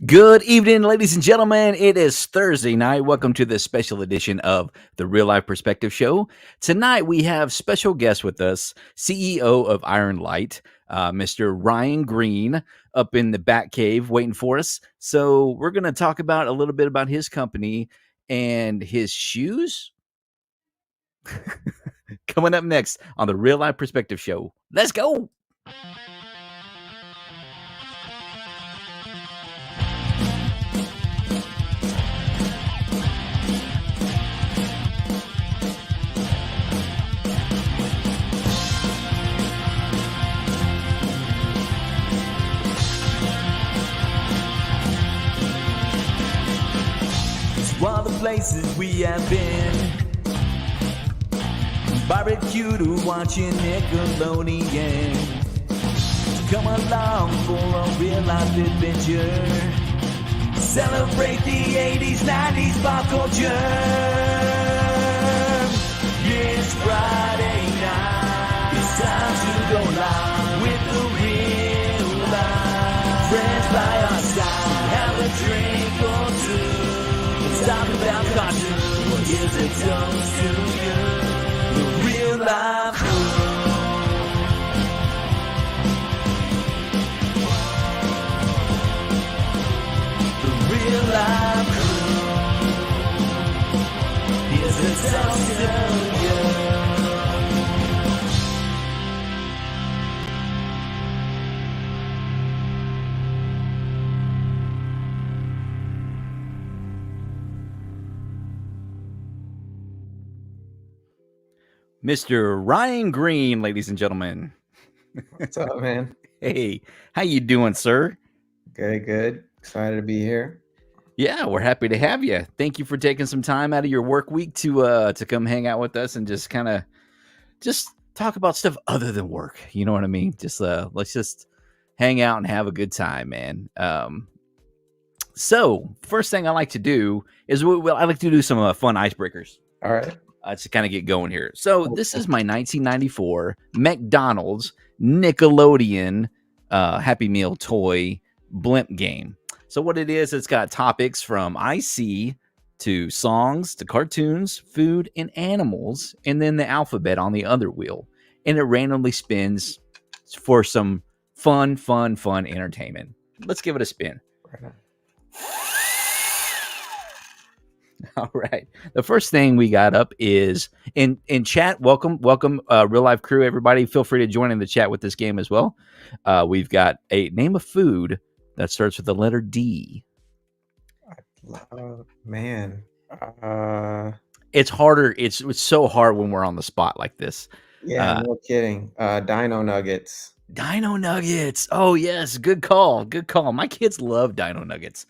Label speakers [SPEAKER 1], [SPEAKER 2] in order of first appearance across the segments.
[SPEAKER 1] Good evening, ladies and gentlemen. It is Thursday night. Welcome to this special edition of the Real Life Perspective Show. Tonight, we have special guest with us, CEO of Iron Light, Mr. Ryan Green, up in the Bat Cave waiting for us. So we're going to talk about a little bit about his company and his shoes. Coming up next on the Real Life Perspective Show. Let's go. All the places we have been, barbecue to watching Nickelodeon. Come along for a real life adventure. Celebrate the 80s, 90s pop culture. It's Friday night. It's time to go live with the real life. Friends by our side, have a drink or two. Talk about cartoons. Here's a toast to you, the real life crew. The real life crew. Here's a toast to you. Mr. Ryan Green, ladies and gentlemen.
[SPEAKER 2] What's up, man?
[SPEAKER 1] Hey, how you doing, sir?
[SPEAKER 2] Good. Excited to be here.
[SPEAKER 1] Yeah, we're happy to have you. Thank you for taking some time out of your work week to come hang out with us and just kind of just talk about stuff other than work. You know what I mean? Just let's just hang out and have a good time, man. So first thing I like to do is I like to do some fun icebreakers.
[SPEAKER 2] All right.
[SPEAKER 1] To kind of get going here. So this is my 1994 McDonald's Nickelodeon Happy Meal toy blimp game. So what it is, it's got topics from IC to songs to cartoons, food, and animals, and then the alphabet on the other wheel. And it randomly spins for some fun entertainment. Let's give it a spin.
[SPEAKER 2] Right.
[SPEAKER 1] All right. The first thing we got up is in chat. Welcome, real life crew. Everybody, feel free to join in the chat with this game as well. We've got a name of food that starts with the letter D.
[SPEAKER 2] Man,
[SPEAKER 1] it's harder. It's so hard when we're on the spot like this.
[SPEAKER 2] Yeah, no kidding. Dino Nuggets.
[SPEAKER 1] Dino Nuggets. Oh yes, good call. My kids love Dino Nuggets.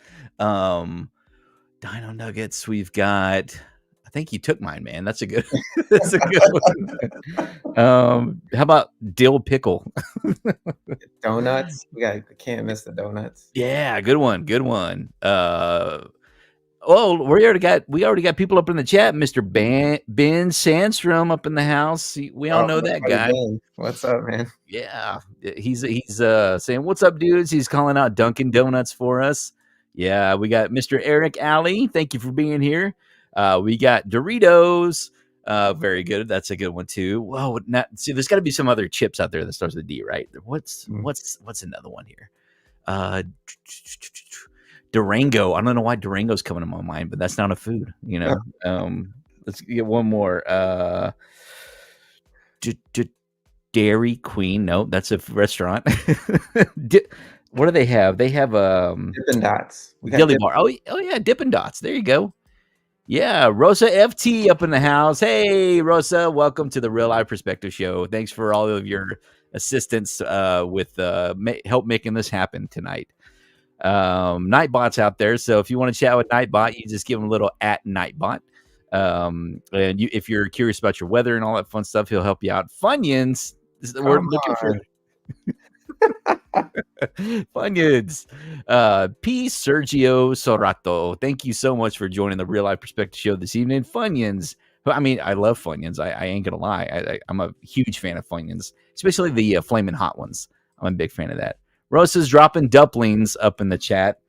[SPEAKER 1] Dino Nuggets. We've got. I think you took mine, man. That's a good. That's a good one. How about dill pickle?
[SPEAKER 2] Donuts. Can't miss the donuts.
[SPEAKER 1] Yeah, good one. Oh, we already got people up in the chat. Mr. Ben Sandstrom up in the house. We all know that guy.
[SPEAKER 2] Ben. What's up, man?
[SPEAKER 1] Yeah, he's saying what's up, dudes. He's calling out Dunkin' Donuts for us. Yeah, we got Mr. Eric Alley. Thank you for being here. We got Doritos. Very good. That's a good one too. Whoa, see, there's got to be some other chips out there that starts with a D, right? What's another one here? Durango. I don't know why Durango's coming to my mind, but that's not a food. You know. Let's get one more. Dairy Queen. No, that's a restaurant. What do they have? They have
[SPEAKER 2] Dippin' Dots.
[SPEAKER 1] Dilly Bar. Oh yeah, Dippin' Dots. There you go. Yeah, Rosa FT up in the house. Hey, Rosa, welcome to the Real Life Perspective Show. Thanks for all of your assistance with help making this happen tonight. Nightbot's out there, so if you want to chat with Nightbot, you just give him a little @Nightbot. And if you're curious about your weather and all that fun stuff, he'll help you out. Funyuns. We're looking for. Funyuns. P. Sergio Sorato. Thank you so much for joining the Real Life Perspective Show this evening. Funyuns. I mean, I love Funyuns. I ain't gonna lie. I'm a huge fan of Funyuns, especially the flaming hot ones. I'm a big fan of that. Rosa's dropping dumplings up in the chat.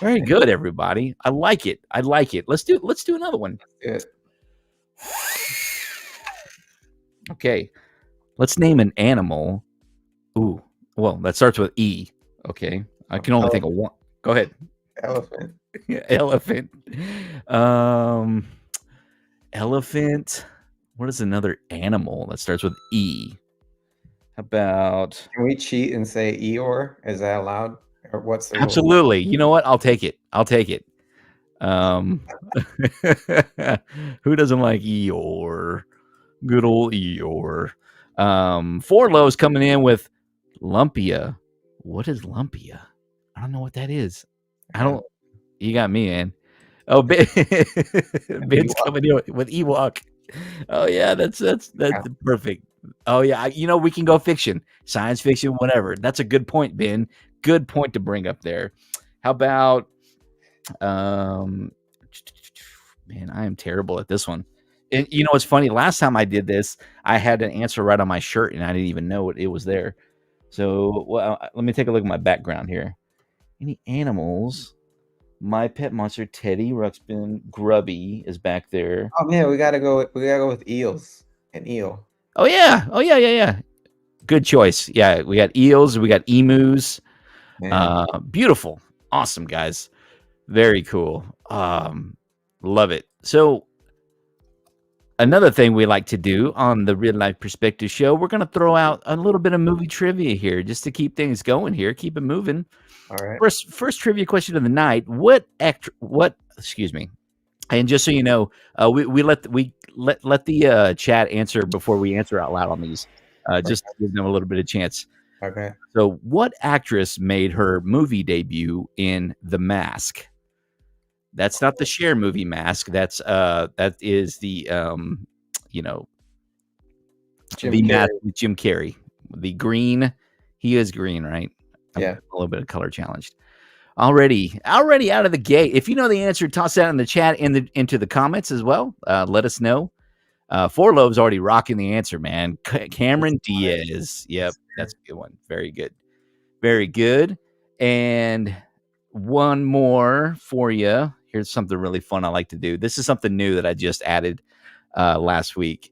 [SPEAKER 1] Very good, everybody. I like it. I like it. Let's do another one.
[SPEAKER 2] Good.
[SPEAKER 1] Okay. Let's name an animal. Ooh. Well, that starts with E. Okay. I can only think of one. Go ahead.
[SPEAKER 2] Elephant.
[SPEAKER 1] Elephant. Elephant. What is another animal that starts with E? How about
[SPEAKER 2] Can we cheat and say Eeyore? Is that allowed? Or what's the rule?
[SPEAKER 1] absolutely? You know what? I'll take it. I'll take it. Who doesn't like Eeyore? Good old Eeyore. Four Lows coming in with Lumpia. What is Lumpia? I don't know what that is. I don't. You got me, man. Oh, Ben's coming in with Ewok. Oh yeah, that's perfect. Oh yeah, we can go fiction, science fiction, whatever. That's a good point, Ben. Good point to bring up there. How about man, I am terrible at this one. And what's funny? Last time I did this, I had an answer right on my shirt, and I didn't even know it was there. So, let me take a look at my background here. Any animals? My pet monster, Teddy Ruxpin, Grubby is back there.
[SPEAKER 2] Oh man, we gotta go with eels. An eel.
[SPEAKER 1] Oh yeah. Good choice. Yeah, we got eels, we got emus. Beautiful, awesome, guys. Very cool. Love it. So another thing we like to do on the Real Life Perspective Show, we're going to throw out a little bit of movie trivia here just to keep things going here, keep it moving.
[SPEAKER 2] All right.
[SPEAKER 1] First trivia question of the night. Excuse me. And just so you know, we let the chat answer before we answer out loud on these, just to give them a little bit of chance.
[SPEAKER 2] Okay.
[SPEAKER 1] So, what actress made her movie debut in The Mask? That's not the Cher movie Mask. That is the Mask with Jim Carrey. The green, he is green, right?
[SPEAKER 2] Yeah.
[SPEAKER 1] I'm a little bit of color challenged. Already out of the gate. If you know the answer, toss that in the chat into the comments as well. Let us know. Four Love's already rocking the answer, man. Cameron Diaz. Yep, that's a good one. Very good. Very good. And one more for you. Here's something really fun I like to do. This is something new that I just added last week.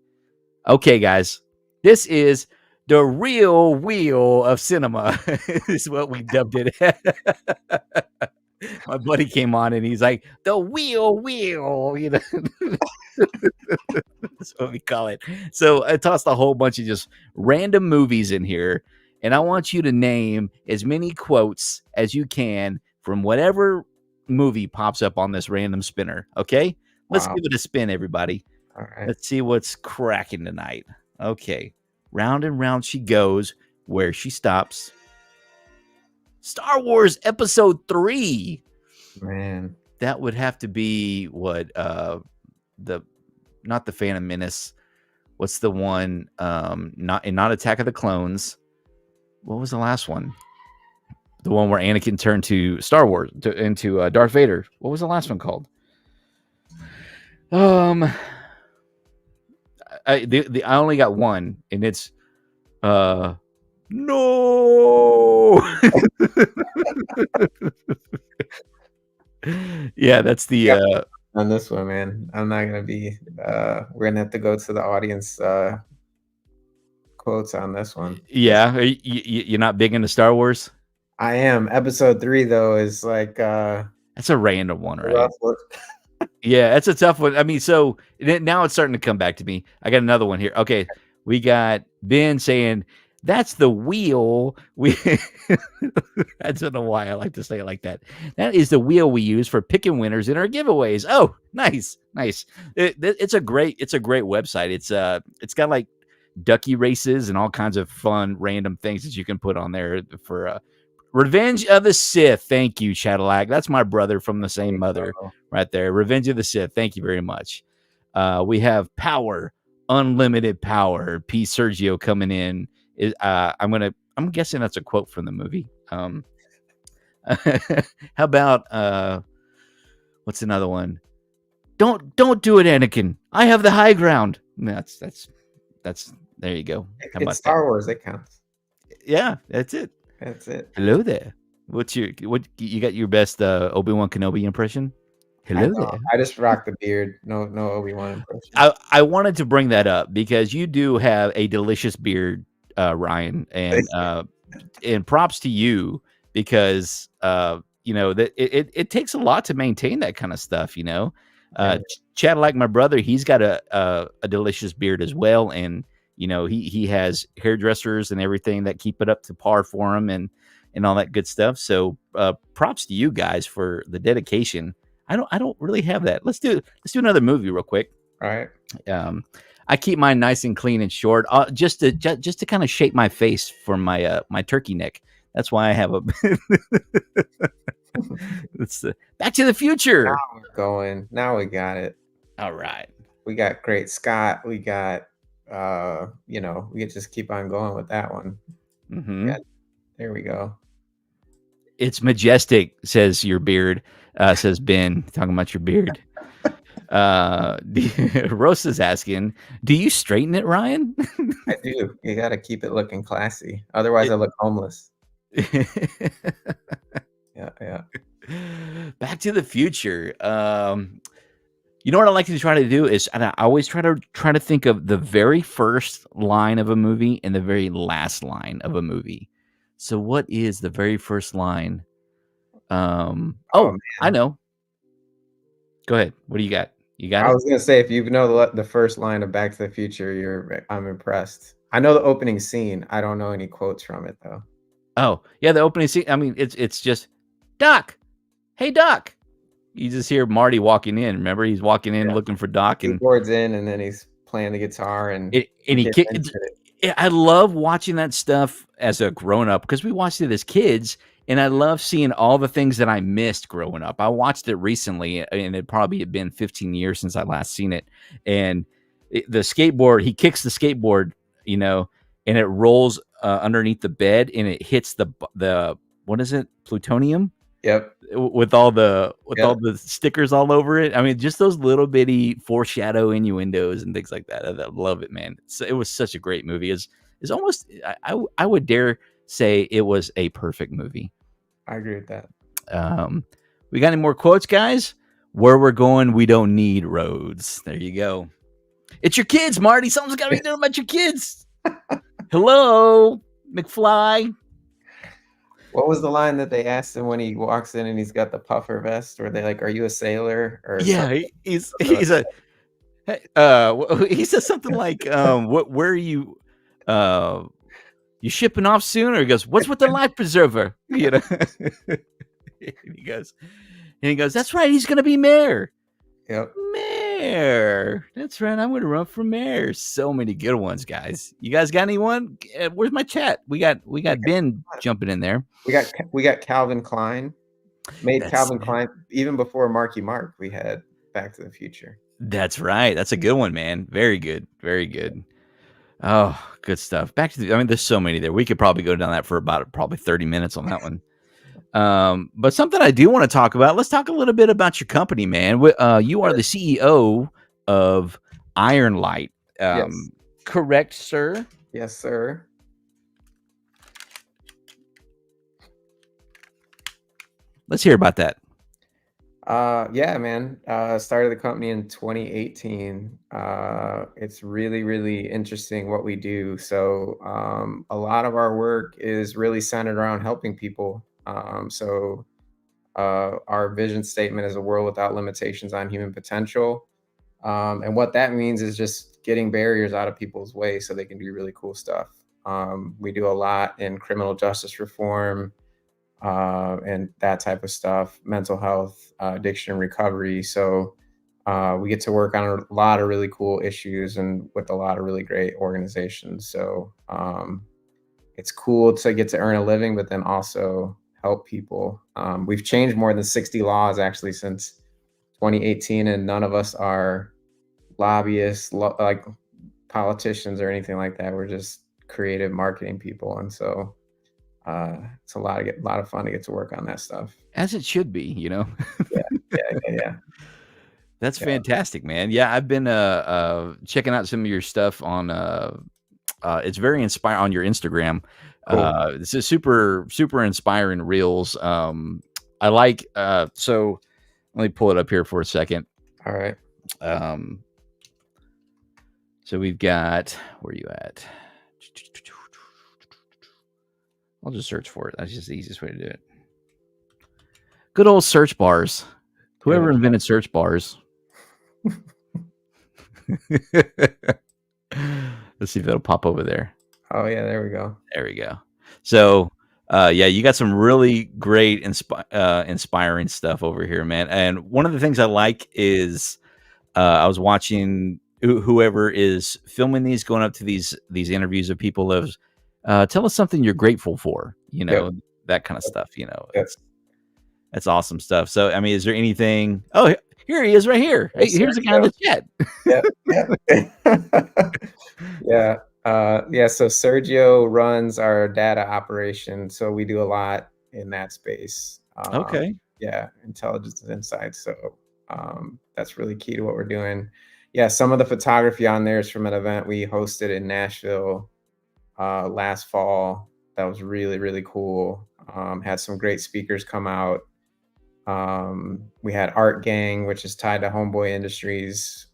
[SPEAKER 1] Okay, guys. This is the real wheel of cinema. Is what we dubbed it. My buddy came on and he's like, the wheel, That's what we call it. So I tossed a whole bunch of just random movies in here, and I want you to name as many quotes as you can from whatever movie pops up on this random spinner. Okay? Let's give it a spin, everybody.
[SPEAKER 2] All right.
[SPEAKER 1] Let's see what's cracking tonight. Okay. Round and round she goes, where she stops. Star Wars Episode 3.
[SPEAKER 2] Man.
[SPEAKER 1] That would have to be what? Not the Phantom Menace. What's the one? Not Attack of the Clones. What was the last one? The one where Anakin turned to Star Wars into Darth Vader. What was the last one called? I only got one, and it's no. Yeah, that's the
[SPEAKER 2] on this one, man. I'm not gonna be. We're gonna have to go to the audience quotes on this one.
[SPEAKER 1] Yeah, you're not big into Star Wars.
[SPEAKER 2] I am. Episode 3 though is like
[SPEAKER 1] that's a random one, right? Yeah, that's a tough one. I mean, so now it's starting to come back to me. I got another one here. Okay, we got Ben saying that's the wheel. I don't know why I like to say it like that. That is the wheel we use for picking winners in our giveaways. Oh, nice. It's a great website. It's got like ducky races and all kinds of fun random things that you can put on there for Revenge of the Sith. Thank you, Cadillac. That's my brother from the same mother right there. Revenge of the Sith. Thank you very much. We have Power, Unlimited Power. P. Sergio coming in. I'm guessing that's a quote from the movie. How about what's another one? Don't do it, Anakin. I have the high ground. That's there you go.
[SPEAKER 2] It's Star Wars. It counts.
[SPEAKER 1] Yeah, that's it.
[SPEAKER 2] That's it.
[SPEAKER 1] Hello there. What you got your best Obi-Wan Kenobi impression?
[SPEAKER 2] I
[SPEAKER 1] Hello
[SPEAKER 2] don't.
[SPEAKER 1] there.
[SPEAKER 2] I just rock the beard. No, no Obi-Wan impression.
[SPEAKER 1] I wanted to bring that up because you do have a delicious beard, Ryan, and props to you because that it takes a lot to maintain that kind of stuff.
[SPEAKER 2] Yeah,
[SPEAKER 1] Chad, like my brother, he's got a delicious beard as well, and he has hairdressers and everything that keep it up to par for him and all that good stuff. So props to you guys for the dedication. I don't really have that. Let's do another movie real quick.
[SPEAKER 2] all right.
[SPEAKER 1] I keep mine nice and clean and short, just to kind of shape my face for my turkey neck. That's why I have a. It's Back to the
[SPEAKER 2] Now
[SPEAKER 1] Future.
[SPEAKER 2] we're going. Now we got it.
[SPEAKER 1] All right.
[SPEAKER 2] We got Great Scott. We got, we could just keep on going with that one.
[SPEAKER 1] Mm-hmm.
[SPEAKER 2] Yeah, there we go.
[SPEAKER 1] It's majestic, says your beard. Says Ben, talking about your beard. Rosa's asking, do you straighten it, Ryan?
[SPEAKER 2] I do. You got to keep it looking classy. Otherwise, I look homeless. Yeah.
[SPEAKER 1] Back to the Future. You know what I like to try to do is, and I always try to think of the very first line of a movie and the very last line of a movie. So, what is the very first line?
[SPEAKER 2] Man.
[SPEAKER 1] I know. Go ahead. What do you got? You got
[SPEAKER 2] I
[SPEAKER 1] it?
[SPEAKER 2] was gonna say, if you know the first line of Back to the Future, I'm impressed. I know the opening scene. I don't know any quotes from it though.
[SPEAKER 1] Oh, yeah, the opening scene. I mean, it's just Doc. Hey, Doc. You just hear Marty walking in. Remember, he's walking in looking for Doc, and
[SPEAKER 2] Keyboards in, and then he's playing the guitar, and
[SPEAKER 1] he kicked. I love watching that stuff as a grown up because we watched it as kids, and I love seeing all the things that I missed growing up. I watched it recently, and it probably had been 15 years since I last seen it. And the skateboard, he kicks the skateboard, and it rolls underneath the bed, and it hits the what is it, plutonium?
[SPEAKER 2] Yep.
[SPEAKER 1] With all the stickers all over it. I mean, just those little bitty foreshadow innuendos and things like that. I love it, man. So it was such a great movie. It's almost I would dare say it was a perfect movie.
[SPEAKER 2] I agree with that.
[SPEAKER 1] We got any more quotes, guys? Where we're going, we don't need roads. There you go. It's your kids, Marty. Something's got to be done about your kids. Hello, McFly.
[SPEAKER 2] What was the line that they asked him when he walks in and he's got the puffer vest? Or they like, "Are you a sailor?" Or
[SPEAKER 1] he's a. He says something like, where are you? You shipping off soon?" Or he goes, "What's with the life preserver?" and he goes, "That's right. He's gonna be mayor."
[SPEAKER 2] Yep.
[SPEAKER 1] Mayor. That's right. I'm gonna run for mayor. So many good ones, guys. You guys got anyone? Where's my chat? We got Ben jumping in there.
[SPEAKER 2] We got Calvin Klein. Calvin Klein even before Marky Mark. We had Back to the Future.
[SPEAKER 1] That's right. That's a good one, man. Very good. Very good. Oh, good stuff. There's so many there. We could probably go down that for about probably 30 minutes on that one. But something I do want to talk about. Let's talk a little bit about your company, man. You are the CEO of Iron Light.
[SPEAKER 2] Yes.
[SPEAKER 1] Correct, sir?
[SPEAKER 2] Yes, sir.
[SPEAKER 1] Let's hear about that.
[SPEAKER 2] Yeah, man. Started the company in 2018. It's really, really interesting what we do. So a lot of our work is really centered around helping people. Our vision statement is a world without limitations on human potential. And what that means is just getting barriers out of people's way so they can do really cool stuff. We do a lot in criminal justice reform, and that type of stuff, mental health, addiction recovery. So we get to work on a lot of really cool issues and with a lot of really great organizations. So it's cool to get to earn a living, but then also help people. We've changed more than 60 laws actually since 2018, and none of us are lobbyists, like politicians or anything like that. We're just creative marketing people. And so it's a lot of fun to get to work on that stuff.
[SPEAKER 1] As it should be,
[SPEAKER 2] Yeah.
[SPEAKER 1] That's fantastic, man. Yeah, I've been checking out some of your stuff on it's very inspiring on your Instagram.
[SPEAKER 2] Cool.
[SPEAKER 1] This is super super inspiring reels. I like so let me pull it up here for a second.
[SPEAKER 2] All right.
[SPEAKER 1] Um, so we've got, where are you at? I'll just search for it. That's just the easiest way to do it. Good old search bars. Whoever
[SPEAKER 2] Beautiful.
[SPEAKER 1] invented search bars. Let's see if it'll pop over there.
[SPEAKER 2] Oh yeah, there we go.
[SPEAKER 1] There we go. So, yeah, you got some really great, inspiring stuff over here, man. And one of the things I like is I was watching whoever is filming these, going up to these interviews of people of, tell us something you're grateful for. You know,
[SPEAKER 2] Yep.
[SPEAKER 1] that kind of stuff. You know,
[SPEAKER 2] Yep.
[SPEAKER 1] that's awesome stuff. So, I mean, is there anything? Oh, here he is, right here. Hey,
[SPEAKER 2] Yes,
[SPEAKER 1] here's the guy in the chat.
[SPEAKER 2] Yep. Yep. Yeah. Yeah. So Sergio runs our data operation. So we do a lot in that space.
[SPEAKER 1] Okay.
[SPEAKER 2] Yeah. Intelligence and insights. So that's really key to what we're doing. Yeah. Some of the photography on there is from an event we hosted in Nashville last fall. That was really, really cool. Had some great speakers come out. We had Art Gang, which is tied to Homeboy Industries.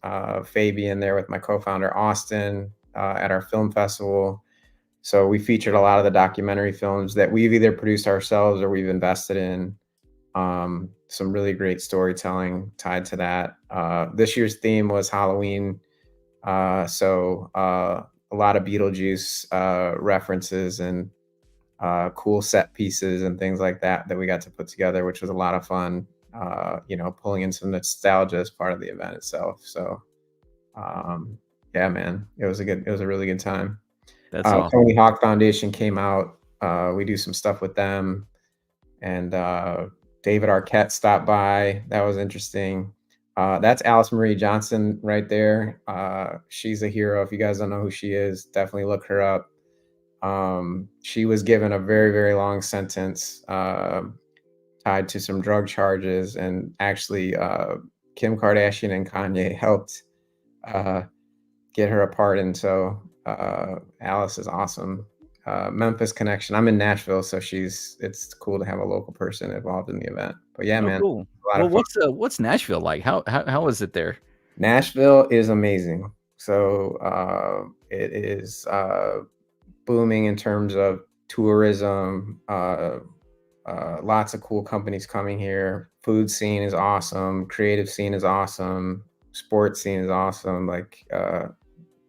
[SPEAKER 2] Fabian there with my co-founder Austin at our film festival. So we featured a lot of the documentary films that we've either produced ourselves or we've invested in. Some really great storytelling tied to that. This year's theme was Halloween. So a lot of Beetlejuice references and cool set pieces and things like that we got to put together, which was a lot of fun. Pulling in some nostalgia as part of the event itself. So, yeah, man, it was a really good time.
[SPEAKER 1] That's awesome.
[SPEAKER 2] Tony Hawk Foundation came out. We do some stuff with them, and David Arquette stopped by. That was interesting. That's Alice Marie Johnson right there. She's a hero. If you guys don't know who she is, definitely look her up. She was given a very, very long sentence tied to some drug charges, and actually Kim Kardashian and Kanye helped get her a pardon. So Alice is awesome. Memphis connection. I'm in Nashville, so it's cool to have a local person involved in the event. But yeah, man,
[SPEAKER 1] Cool.
[SPEAKER 2] a lot of fun.
[SPEAKER 1] What's Nashville like? How is it there?
[SPEAKER 2] Nashville is amazing. So it is booming in terms of tourism. Lots of cool companies coming here. Food scene is awesome. Creative scene is awesome. Sports scene is awesome. Like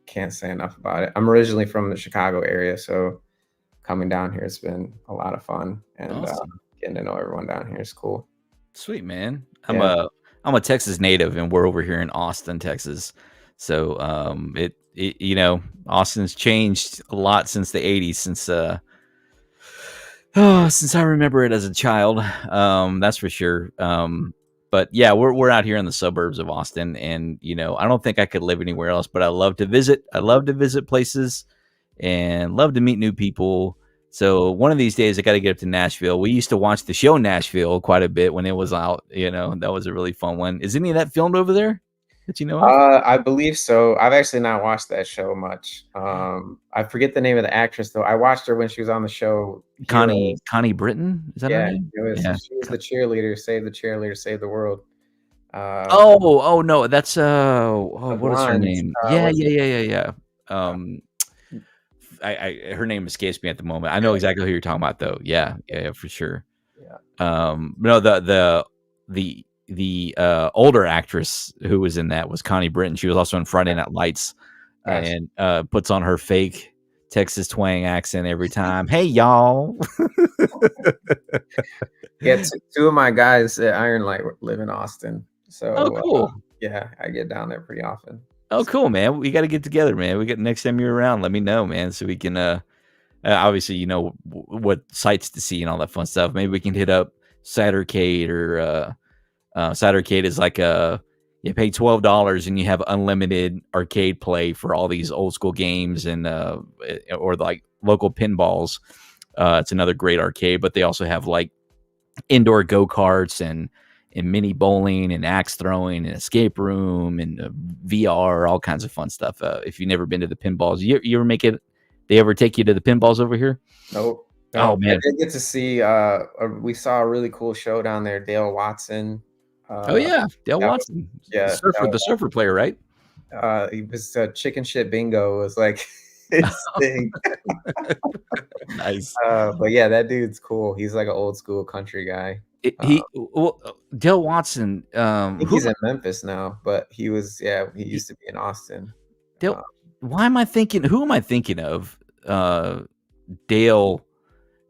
[SPEAKER 2] can't say enough about it. I'm originally from the Chicago area, so coming down here, it's been a lot of fun, and
[SPEAKER 1] Awesome.
[SPEAKER 2] getting to know everyone down here is cool.
[SPEAKER 1] Sweet, man.
[SPEAKER 2] Yeah.
[SPEAKER 1] I'm a Texas native, and we're over here in Austin, Texas. So Austin's changed a lot since the 80s, since I remember it as a child. That's for sure. But yeah, we're out here in the suburbs of Austin, and I don't think I could live anywhere else, but I love to visit. I love to visit places and love to meet new people. So one of these days I got to get up to Nashville. We used to watch the show Nashville quite a bit when it was out. That was a really fun one. Is any of that filmed over there that you know of?
[SPEAKER 2] I believe so. I've actually not watched that show much. I forget the name of the actress though. I watched her when she was on the show
[SPEAKER 1] Connie Britton, is that her
[SPEAKER 2] Yeah,
[SPEAKER 1] name?
[SPEAKER 2] she
[SPEAKER 1] Yeah.
[SPEAKER 2] was the cheerleader, save the world.
[SPEAKER 1] Oh no, that's
[SPEAKER 2] The
[SPEAKER 1] what is her
[SPEAKER 2] blonde,
[SPEAKER 1] name? Yeah,
[SPEAKER 2] what's
[SPEAKER 1] yeah.
[SPEAKER 2] uh,
[SPEAKER 1] Her name escapes me at the moment. I know exactly who you're talking about though. Yeah, for sure.
[SPEAKER 2] yeah.
[SPEAKER 1] No, the older actress who was in that was Connie Britton. She was also in Friday Night Lights,
[SPEAKER 2] Gotcha.
[SPEAKER 1] and puts on her fake Texas twang accent every time. Hey y'all.
[SPEAKER 2] Yeah, two of my guys at Iron Light live in Austin,
[SPEAKER 1] Oh,
[SPEAKER 2] so
[SPEAKER 1] cool.
[SPEAKER 2] yeah, I get down there pretty often.
[SPEAKER 1] Oh,
[SPEAKER 2] So,
[SPEAKER 1] cool, man. We got to get together, man. We get next time you're around. Let me know, man, so we can. Obviously, what sites to see and all that fun stuff. Maybe we can hit up Cidercade or Cidercade is like you pay $12 and you have unlimited arcade play for all these old school games and or like local pinballs. It's another great arcade, but they also have like indoor go-karts and mini bowling and axe throwing and escape room and VR, all kinds of fun stuff. If you've never been to the pinballs, you ever They ever take you to the pinballs over here?
[SPEAKER 2] Nope.
[SPEAKER 1] Oh
[SPEAKER 2] Nope. I
[SPEAKER 1] man.
[SPEAKER 2] did get to see, we saw a really cool show down there, Dale Watson.
[SPEAKER 1] Oh
[SPEAKER 2] Uh,
[SPEAKER 1] yeah, Dale
[SPEAKER 2] that was
[SPEAKER 1] Watson,
[SPEAKER 2] yeah, that
[SPEAKER 1] the surfer player, right?
[SPEAKER 2] he was, chicken shit bingo was like his thing.
[SPEAKER 1] Nice.
[SPEAKER 2] But yeah, that dude's cool. He's like an old school country guy. I
[SPEAKER 1] Dale Watson.
[SPEAKER 2] think he's in Memphis now, but he
[SPEAKER 1] He,
[SPEAKER 2] used to be in Austin.
[SPEAKER 1] Dale.
[SPEAKER 2] Uh,
[SPEAKER 1] Why am I thinking? Who am I thinking of? Dale.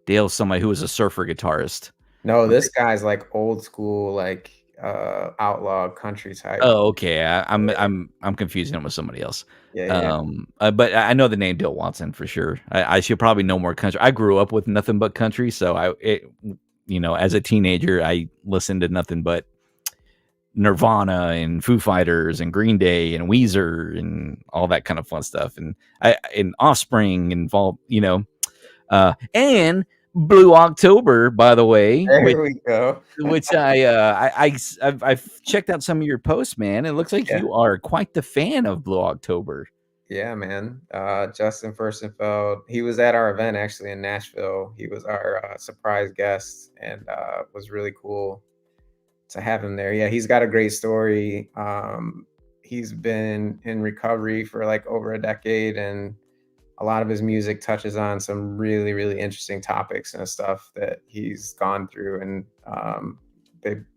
[SPEAKER 1] Dale, somebody who was a surfer guitarist.
[SPEAKER 2] no,
[SPEAKER 1] Right.
[SPEAKER 2] this guy's like old school, like, outlaw country type.
[SPEAKER 1] Oh, okay.
[SPEAKER 2] Yeah,
[SPEAKER 1] I'm confusing him with somebody else.
[SPEAKER 2] yeah, yeah.
[SPEAKER 1] But I know the name Dale Watson for sure. I should probably know more country. I grew up with nothing but country, so as a teenager, I listened to nothing but Nirvana and Foo Fighters and Green Day and Weezer and all that kind of fun stuff, and Offspring involved, and Blue October, by the way,
[SPEAKER 2] There we go.
[SPEAKER 1] which I've checked out some of your posts, man. It looks like
[SPEAKER 2] Yeah.
[SPEAKER 1] you are quite the fan of Blue October.
[SPEAKER 2] Yeah, man. Justin Furstenfeld, he was at our event actually in Nashville. He was our surprise guest and was really cool to have him there. Yeah, he's got a great story. He's been in recovery for like over a decade, and a lot of his music touches on some really, really interesting topics and stuff that he's gone through, and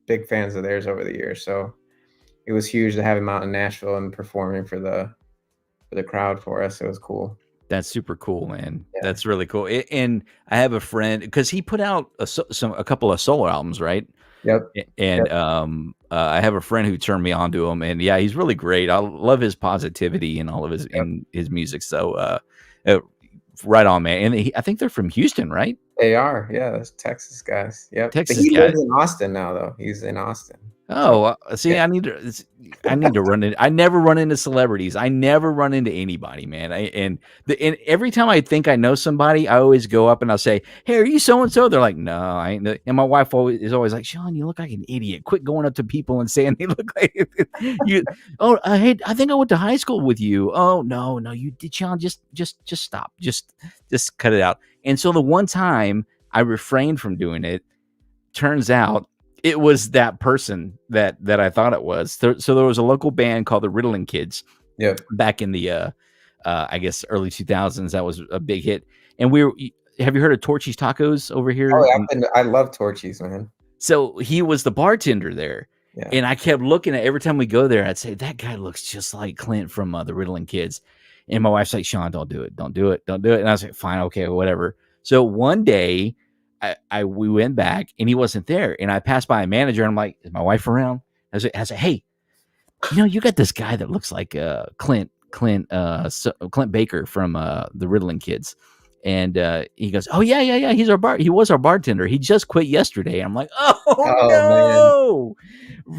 [SPEAKER 2] big fans of theirs over the years. So it was huge to have him out in Nashville and performing for the crowd for us. It was cool.
[SPEAKER 1] That's super cool, man.
[SPEAKER 2] Yeah.
[SPEAKER 1] That's really cool. And I have a friend because he put out a couple of solo albums, right?
[SPEAKER 2] Yep.
[SPEAKER 1] And
[SPEAKER 2] Yep.
[SPEAKER 1] I have a friend who turned me on to him, and yeah, he's really great. I love his positivity and all of his
[SPEAKER 2] Yep.
[SPEAKER 1] in his music. So, uh, right on, man. And I think they're from Houston, right?
[SPEAKER 2] They are. Yeah, those Texas guys. Yep. But
[SPEAKER 1] Texas
[SPEAKER 2] he
[SPEAKER 1] guy.
[SPEAKER 2] lives in Austin now, though. He's in Austin. So
[SPEAKER 1] Oh, see,
[SPEAKER 2] yeah.
[SPEAKER 1] I need to run in. I never run into celebrities. I never run into anybody, man. And every time I think I know somebody, I always go up and I'll say, "Hey, are you so and so?" They're like, "No, I ain't." And my wife is always like, "Sean, you look like an idiot. Quit going up to people and saying they look like you." Oh, hey, I think I went to high school with you. Oh, no, you did, Sean. Just stop. Just cut it out. And so the one time I refrained from doing it, turns out it was that person that I thought it was. So there was a local band called the Ritalin Kids
[SPEAKER 2] Yep.
[SPEAKER 1] back in the I guess early 2000s. That was a big hit. And have you heard of Torchy's Tacos over
[SPEAKER 2] Oh,
[SPEAKER 1] here?
[SPEAKER 2] yeah, I love Torchies, man.
[SPEAKER 1] So he was the bartender there.
[SPEAKER 2] Yeah.
[SPEAKER 1] And I kept looking at every time we go there, I'd say, that guy looks just like Clint from the Ritalin Kids. And my wife's like, Sean, don't do it. Don't do it. Don't do it. And I was like, fine, okay, whatever. So one day we went back and he wasn't there. And I passed by a manager and I'm like, is my wife around? I said, hey, you got this guy that looks like Clint Baker from the Ritalin Kids. And he goes, oh yeah. He was our bartender. He just quit yesterday. I'm like, oh no.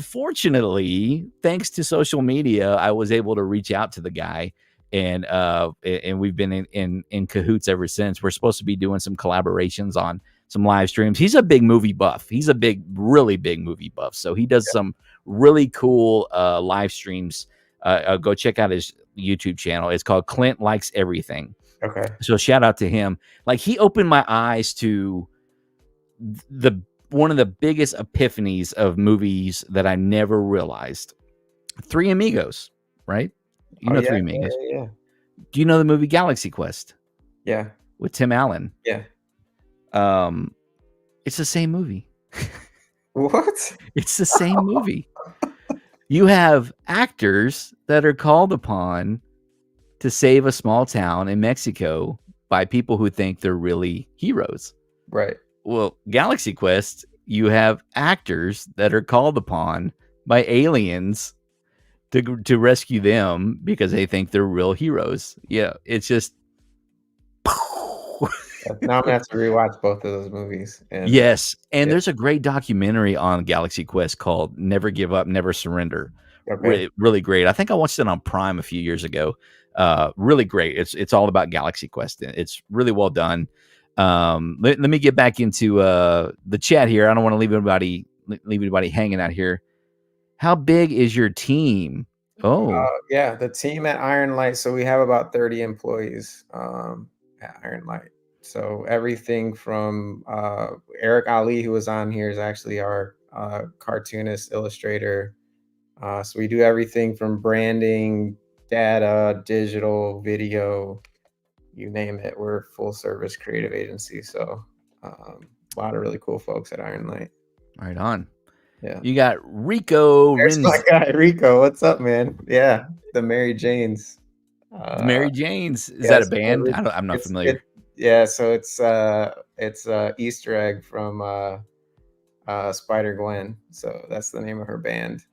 [SPEAKER 1] Fortunately, thanks to social media, I was able to reach out to the guy, and we've been in cahoots ever since. We're supposed to be doing some collaborations on some live streams. He's a big movie buff. He's a really big movie buff. So he does some really cool live streams. Go check out his YouTube channel. It's called Clint Likes Everything.
[SPEAKER 2] Okay.
[SPEAKER 1] So shout out to him. Like, he opened my eyes to one of the biggest epiphanies of movies that I never realized. Three Amigos, right? You know
[SPEAKER 2] yeah,
[SPEAKER 1] Three Amigos.
[SPEAKER 2] yeah.
[SPEAKER 1] Do you know the movie Galaxy Quest
[SPEAKER 2] Yeah.
[SPEAKER 1] with Tim Allen?
[SPEAKER 2] Yeah.
[SPEAKER 1] It's the same movie.
[SPEAKER 2] What?
[SPEAKER 1] It's the same movie. You have actors that are called upon to save a small town in Mexico by people who think they're really heroes.
[SPEAKER 2] Right.
[SPEAKER 1] Well, Galaxy Quest, you have actors that are called upon by aliens to rescue them because they think they're real heroes. Yeah, it's just
[SPEAKER 2] Now I'm gonna have to rewatch both of those movies. And
[SPEAKER 1] yes. And
[SPEAKER 2] yeah.
[SPEAKER 1] there's a great documentary on Galaxy Quest called Never Give Up, Never Surrender.
[SPEAKER 2] Okay.
[SPEAKER 1] Really great. I think I watched it on Prime a few years ago. Really great. It's all about Galaxy Quest. It's really well done. Let me get back into the chat here. I don't want to leave anybody hanging out here. How big is your team? Oh,
[SPEAKER 2] Yeah, the team at Iron Light. So we have about 30 employees. at Iron Light. So everything from Eric Ali, who was on here, is actually our cartoonist, illustrator. So we do everything from branding, data, digital, video, you name it. We're a full service creative agency. So a lot of really cool folks at Iron Light.
[SPEAKER 1] Right on.
[SPEAKER 2] Yeah.
[SPEAKER 1] You got Rico
[SPEAKER 2] There's my
[SPEAKER 1] Renz.
[SPEAKER 2] guy, Rico. What's up, man? Yeah. The Mary Janes.
[SPEAKER 1] Mary Jane's. Is
[SPEAKER 2] Yeah,
[SPEAKER 1] that a
[SPEAKER 2] so
[SPEAKER 1] band? I'm not familiar.
[SPEAKER 2] yeah, so it's Easter egg from Spider Gwen. So that's the name of her band.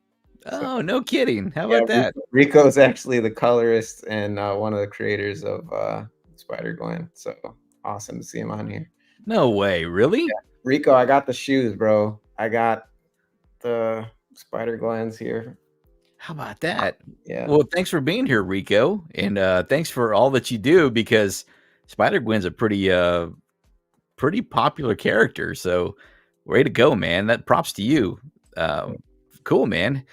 [SPEAKER 2] So
[SPEAKER 1] Oh, no kidding. How
[SPEAKER 2] yeah,
[SPEAKER 1] about that?
[SPEAKER 2] Rico's actually the colorist and one of the creators of Spider Gwen. So awesome to see him on here.
[SPEAKER 1] No way. Really?
[SPEAKER 2] Rico, I got the shoes, bro. I got the Spider Glens here.
[SPEAKER 1] How about that?
[SPEAKER 2] Yeah.
[SPEAKER 1] Well, thanks for being here, Rico, and thanks for all that you do, because Spider-Gwen's a pretty popular character. So, way to go, man! That props to you. Cool, man.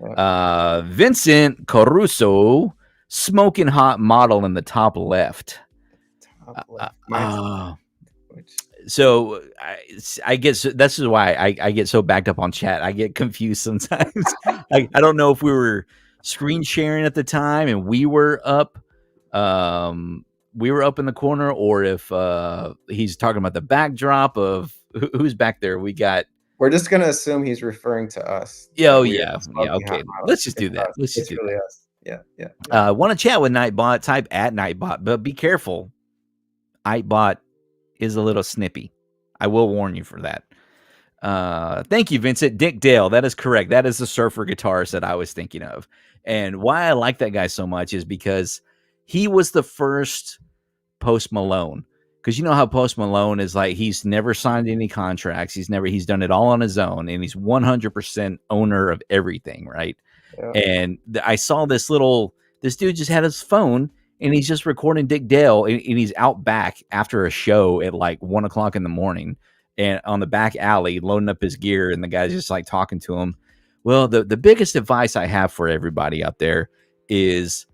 [SPEAKER 1] Vincent Caruso, smoking hot model in the top left.
[SPEAKER 2] Top left.
[SPEAKER 1] So I guess this is why I get so backed up on chat. I get confused sometimes. I don't know if we were screen sharing at the time and we were up in the corner, or if he's talking about the backdrop of who's back there.
[SPEAKER 2] We're just gonna assume he's referring to us.
[SPEAKER 1] Yeah, okay. Let's just do that.
[SPEAKER 2] It's really us. Yeah.
[SPEAKER 1] Want to chat with Nightbot? Type at Nightbot, but be careful. Nightbot is a little snippy. I will warn you for that. Thank you, Vincent. Dick Dale. That is correct. That is the surfer guitarist that I was thinking of. And why I like that guy so much is because he was the first Post Malone. Because you know how Post Malone is like, he's never signed any contracts. He's done it all on his own. And he's 100% owner of everything, right? Yeah. And I saw this dude just had his phone and he's just recording Dick Dale, and he's out back after a show at like 1 o'clock in the morning and on the back alley loading up his gear, and the guy's just like talking to him. Well, the biggest advice I have for everybody out there is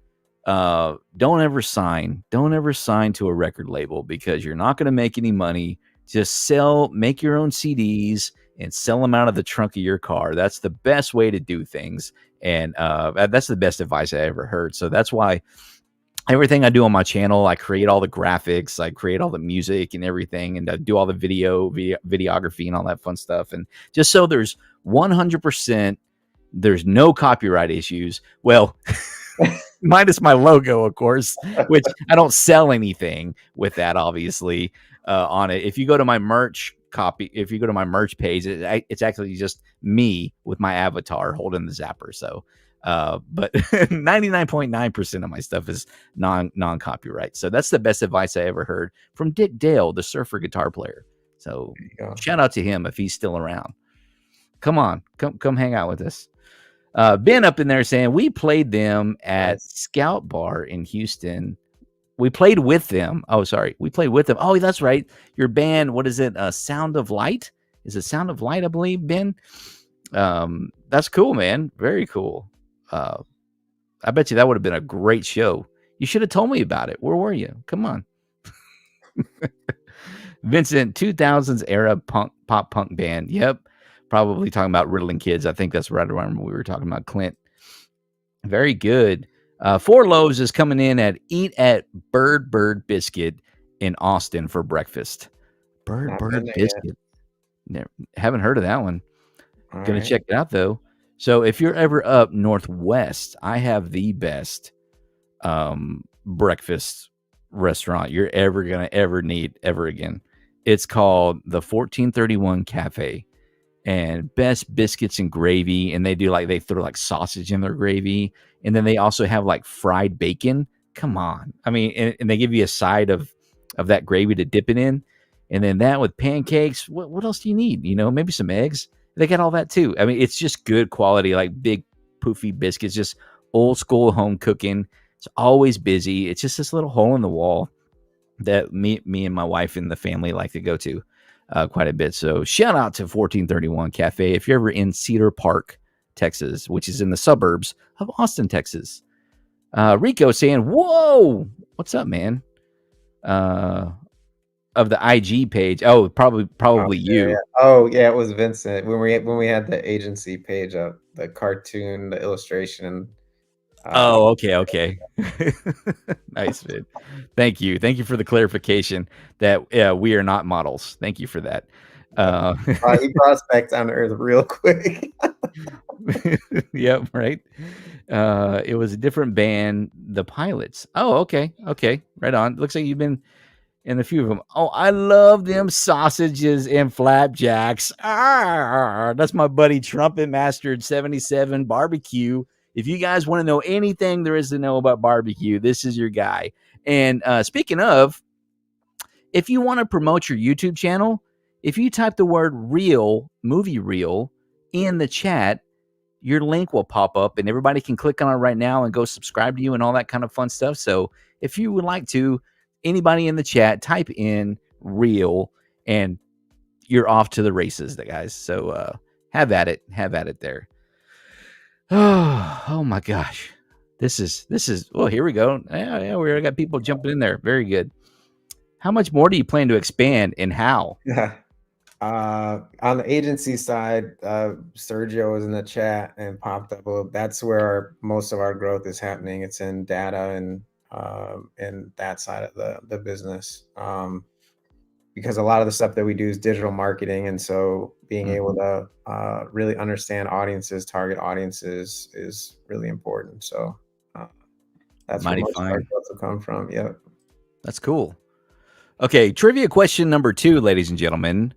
[SPEAKER 1] don't ever sign to a record label, because you're not going to make any money. Just make your own CDs and sell them out of the trunk of your car. That's the best way to do things. And that's the best advice I ever heard. So that's why everything I do on my channel, I create all the graphics, I create all the music and everything, and I do all the videography and all that fun stuff. And just so there's 100%, there's no copyright issues. Well, minus my logo, of course, which I don't sell anything with that, obviously, on it. If you go to my merch page, it's actually just me with my avatar holding the zapper. So, but 99.9% of my stuff is non-copyright. So that's the best advice I ever heard from Dick Dale, the surfer guitar player. So shout out to him if he's still around. Come on, come hang out with us. Ben up in there saying we played them at Scout Bar in Houston. We played with them. Oh, sorry. We played with them. Oh, that's right. Your band, what is it? Sound of Light? Is it Sound of Light, I believe, Ben? That's cool, man. Very cool. I bet you that would have been a great show. You should have told me about it. Where were you? Come on. Vincent, 2000s era pop punk band. Yep. Probably talking about Riddling Kids. I think that's right around when we were talking about Clint. Very good. Four Loaves is coming in at Eat at Bird Biscuit in Austin for breakfast. Bird Biscuit. Never, haven't heard of that one. Gonna check it out though. So if you're ever up northwest, I have the best breakfast restaurant you're ever gonna need ever again. It's called the 1431 Cafe, and best biscuits and gravy. And they throw like sausage in their gravy, and then they also have like fried bacon. Come on, I mean, and they give you a side of that gravy to dip it in, and then that with pancakes. What else do you need? Maybe some eggs. They got all that too. I mean, it's just good quality, like big poofy biscuits, just old school home cooking. It's always busy. It's just this little hole in the wall that me and my wife and the family like to go to quite a bit. So shout out to 1431 Cafe if you're ever in Cedar Park, Texas, which is in the suburbs of Austin, Texas. Rico saying, whoa, what's up, man? uh, of the IG page. Oh, probably
[SPEAKER 2] Yeah, yeah.
[SPEAKER 1] you.
[SPEAKER 2] Oh, yeah, it was Vincent when we had the agency page up, the cartoon, the illustration.
[SPEAKER 1] Oh, okay, okay. Nice, man. Thank you for the clarification that we are not models. Thank you for that. Uh,
[SPEAKER 2] He brought us back down to earth real quick.
[SPEAKER 1] yep, right. It was a different band, the Pilots. Oh, okay, okay, right on. Looks like you've been in a few of them. Oh, I love them sausages and flapjacks. That's my buddy Trumpet Master 77 barbecue. If you guys want to know anything there is to know about barbecue, this is your guy. And speaking of, if you want to promote your YouTube channel, if you type the word "real" movie reel in the chat, your link will pop up and everybody can click on it right now and go subscribe to you and all that kind of fun stuff. So if you would like to, anybody in the chat, type in "real" and you're off to the races, guys. So have at it. Have at it there. Oh my gosh. This is well, here we go. Yeah, we got people jumping in there. Very good. How much more do you plan to expand and how?
[SPEAKER 2] Yeah. On the agency side, Sergio was in the chat and popped up. Well, that's where most of our growth is happening. It's in data and that side of the business. Because a lot of the stuff that we do is digital marketing, and so being able to really understand audiences, target audiences, is really important. So that's where
[SPEAKER 1] Mighty
[SPEAKER 2] most of our
[SPEAKER 1] fine.
[SPEAKER 2] growth will come from. Yep.
[SPEAKER 1] That's cool. Okay, trivia question number 2, ladies and gentlemen.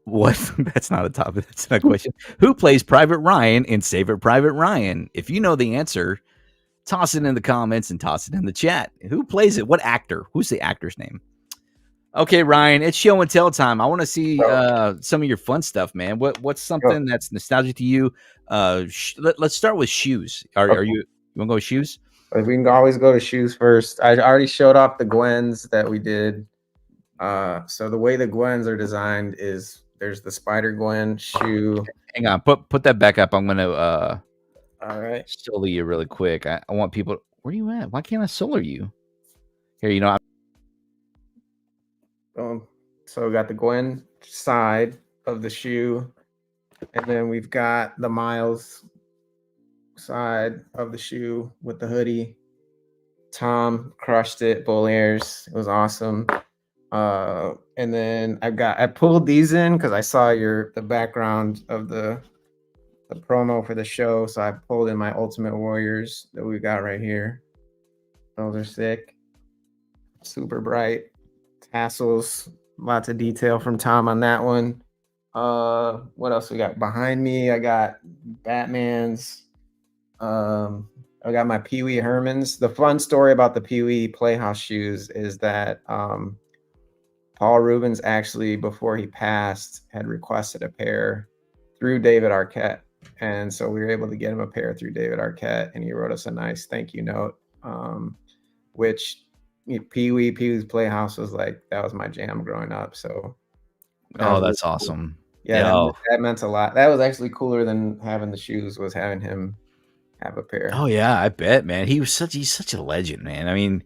[SPEAKER 1] What? That's not a topic. That's not a question. Who plays Private Ryan in Save It Private Ryan? If you know the answer, toss it in the comments and toss it in the chat. Who plays it? What actor? Who's the actor's name? Okay, Ryan, it's show and tell time. I want to see
[SPEAKER 2] So,
[SPEAKER 1] some of your fun stuff, man. What's
[SPEAKER 2] go.
[SPEAKER 1] something that's nostalgic to you? Let's start with shoes. Are
[SPEAKER 2] Okay.
[SPEAKER 1] you want to go with shoes?
[SPEAKER 2] We can always go to shoes first. I already showed off the Gwens that we did. So the way the Gwens are designed is there's the Spider Gwen shoe.
[SPEAKER 1] Hang on, put that back up. I'm gonna
[SPEAKER 2] All right.
[SPEAKER 1] solar you really quick. I want people. Where you at? Why can't I solar you? Here,
[SPEAKER 2] So we got the Gwen side of the shoe, and then we've got the Miles side of the shoe with the hoodie. Tom crushed it, bull ears. It was awesome. And then I pulled these in because I saw the background of the promo for the show. So I pulled in my Ultimate Warriors that we got right here. Those are sick. Super bright. Tassels, lots of detail from Tom on that one. What else we got behind me? I got Batman's. I got my Pee Wee Hermans. The fun story about the Pee Wee Playhouse shoes is that Paul Rubens actually, before he passed, had requested a pair through David Arquette. And so we were able to get him a pair through David Arquette, and he wrote us a nice thank you note, which Pee Wee's Playhouse was like, that was my jam growing up. So
[SPEAKER 1] oh,
[SPEAKER 2] really
[SPEAKER 1] that's
[SPEAKER 2] cool.
[SPEAKER 1] awesome.
[SPEAKER 2] Yeah, that meant a lot. That was actually cooler than having the shoes, was having him have a pair.
[SPEAKER 1] Oh yeah, I bet, man. He's such a legend, man. I mean,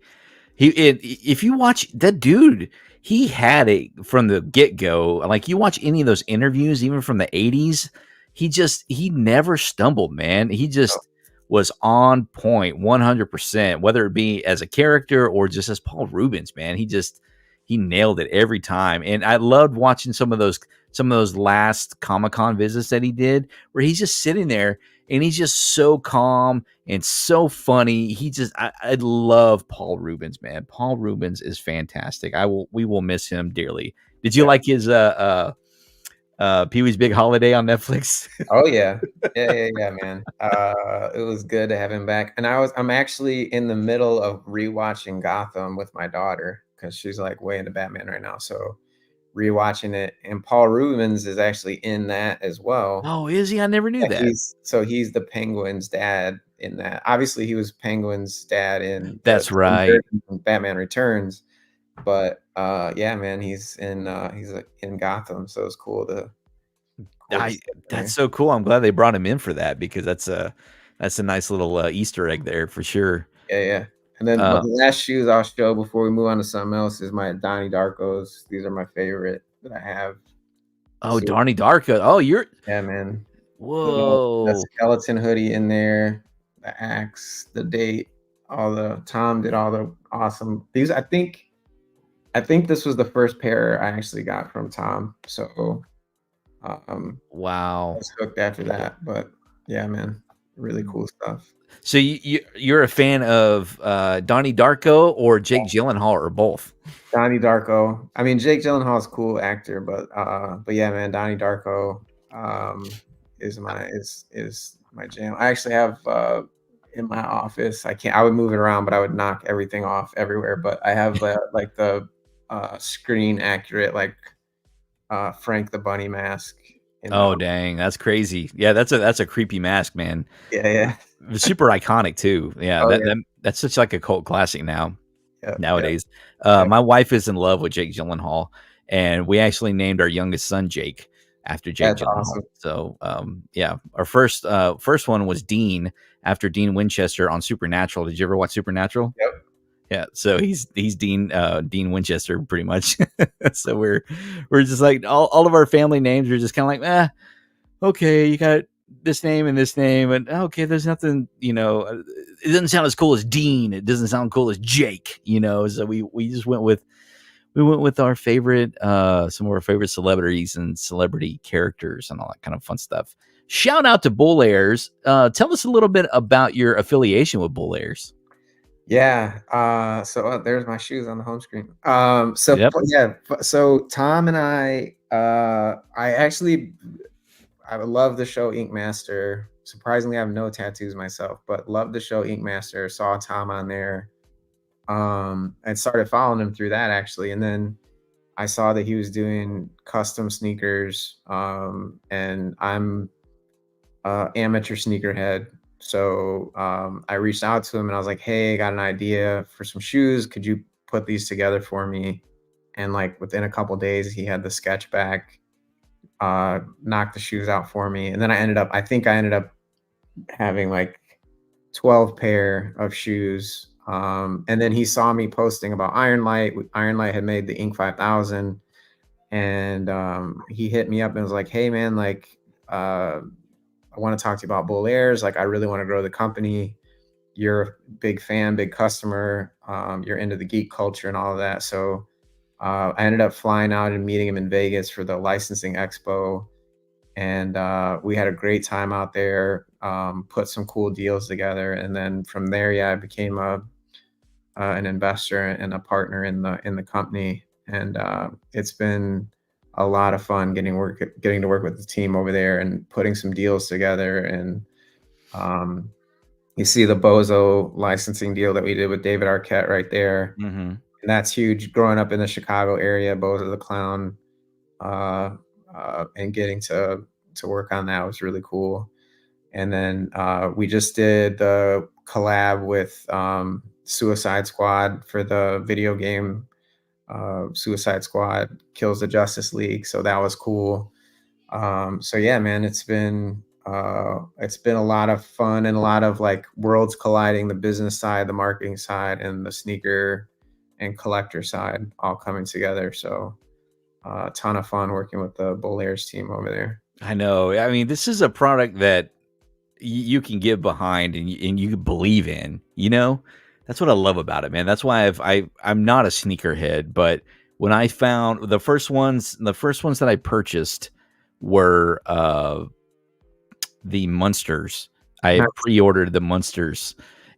[SPEAKER 1] if you watch that dude, he had it from the get go. Like you watch any of those interviews, even from the '80s, he never stumbled, man. He just was on point, 100%. Whether it be as a character or just as Paul Rubens, man, he nailed it every time. And I loved watching some of those last Comic-Con visits that he did, where he's just sitting there and he's just so calm and so funny. I love Paul Rubens, man. Paul Rubens is fantastic. We will miss him dearly. Did you like his Pee Wee's Big Holiday on Netflix?
[SPEAKER 2] Oh yeah, yeah, man. It was good to have him back. And I'm actually in the middle of rewatching Gotham with my daughter because she's like way into Batman right now. So rewatching it, and Paul Rubens is actually in that as well.
[SPEAKER 1] Oh, is he? I never knew
[SPEAKER 2] Yeah,
[SPEAKER 1] that.
[SPEAKER 2] he's the Penguin's dad in that. Obviously, he was Penguin's dad in
[SPEAKER 1] That's right.
[SPEAKER 2] Batman Returns. But yeah, man, he's in Gotham, so it's cool to.
[SPEAKER 1] That's so cool. I'm glad they brought him in for that because that's a nice little Easter egg there for sure.
[SPEAKER 2] Yeah, yeah. And then, but
[SPEAKER 1] Uh,
[SPEAKER 2] the last shoes I'll show before we move on to something else is my Donnie Darkos. These are my favorite that I have.
[SPEAKER 1] oh,
[SPEAKER 2] So,
[SPEAKER 1] Darnie Darko. Oh, you're
[SPEAKER 2] yeah, man. The
[SPEAKER 1] whoa.
[SPEAKER 2] skeleton hoodie in there, the axe, the date, all the Tom did all the awesome these. I think this was the first pair I actually got from Tom. So I
[SPEAKER 1] Wow.
[SPEAKER 2] was hooked after that. But yeah, man, really cool stuff.
[SPEAKER 1] So you're a fan of Donnie Darko or Jake Gyllenhaal or both?
[SPEAKER 2] Donnie Darko. I mean, Jake Gyllenhaal's a cool actor, but yeah, man, Donnie Darko is my jam. I actually have in my office. I would move it around, but I would knock everything off everywhere. But I have like the screen accurate like Frank the Bunny mask in my
[SPEAKER 1] Oh
[SPEAKER 2] office.
[SPEAKER 1] dang, that's crazy. Yeah, that's a creepy mask, man.
[SPEAKER 2] Yeah, yeah.
[SPEAKER 1] Super iconic too. Yeah,
[SPEAKER 2] Oh yeah.
[SPEAKER 1] that's such like a cult classic
[SPEAKER 2] Yep, yep,
[SPEAKER 1] nowadays.
[SPEAKER 2] yep.
[SPEAKER 1] My wife is in love with Jake Gyllenhaal, and we actually named our youngest son Jake after Jake
[SPEAKER 2] That's
[SPEAKER 1] Gyllenhaal.
[SPEAKER 2] awesome.
[SPEAKER 1] So yeah, our first one was Dean after Dean Winchester on Supernatural. Did you ever watch Supernatural?
[SPEAKER 2] Yep.
[SPEAKER 1] Yeah, so he's Dean Winchester pretty much. So we're just like all of our family names are just kind of like, okay, you got this name and this name, and okay, there's nothing, it doesn't sound as cool as Dean. It doesn't sound cool as Jake, So we just went with our favorite, some of our favorite celebrities and celebrity characters and all that kind of fun stuff. Shout out to Bull Airs. Tell us a little bit about your affiliation with Bull Airs.
[SPEAKER 2] Yeah. There's my shoes on the home screen.
[SPEAKER 1] Yep.
[SPEAKER 2] So Tom and I actually I love the show Ink Master. Surprisingly, I have no tattoos myself, but love the show Ink Master. Saw Tom on there. And started following him through that actually. And then I saw that he was doing custom sneakers. And I'm amateur sneakerhead. So I reached out to him and I was like, "Hey, I got an idea for some shoes. Could you put these together for me?" And like within a couple days, he had the sketch back, knocked the shoes out for me. And then I think I ended up having like 12 pair of shoes. And then he saw me posting about Iron Light. Iron Light had made the Ink 5000, and he hit me up and was like, "Hey, man, like, I want to talk to you about Bull Airs. Like, I really want to grow the company. You're a big fan, big customer. You're into the geek culture and all of that." So I ended up flying out and meeting him in Vegas for the licensing expo. And we had a great time out there, put some cool deals together. And then from there, yeah, I became an investor and a partner in the company. And it's been a lot of fun getting to work with the team over there and putting some deals together. And um, you see the Bozo licensing deal that we did with David Arquette right there,
[SPEAKER 1] Mm-hmm.
[SPEAKER 2] and that's huge. Growing up in the Chicago area, Bozo the Clown, uh, and getting to work on that was really cool. And then we just did the collab with Suicide Squad for the video game. Suicide Squad kills the Justice League, so that was cool. So yeah, man, it's been a lot of fun and a lot of like worlds colliding, the business side, the marketing side, and the sneaker and collector side all coming together. So a ton of fun working with the Bull Airs team over there.
[SPEAKER 1] I know. I mean, this is a product that you can get behind and you believe in. That's what I love about it, man. That's why I'm not a sneakerhead, but when I found the first ones that I purchased were the Munsters. I pre-ordered the Munsters,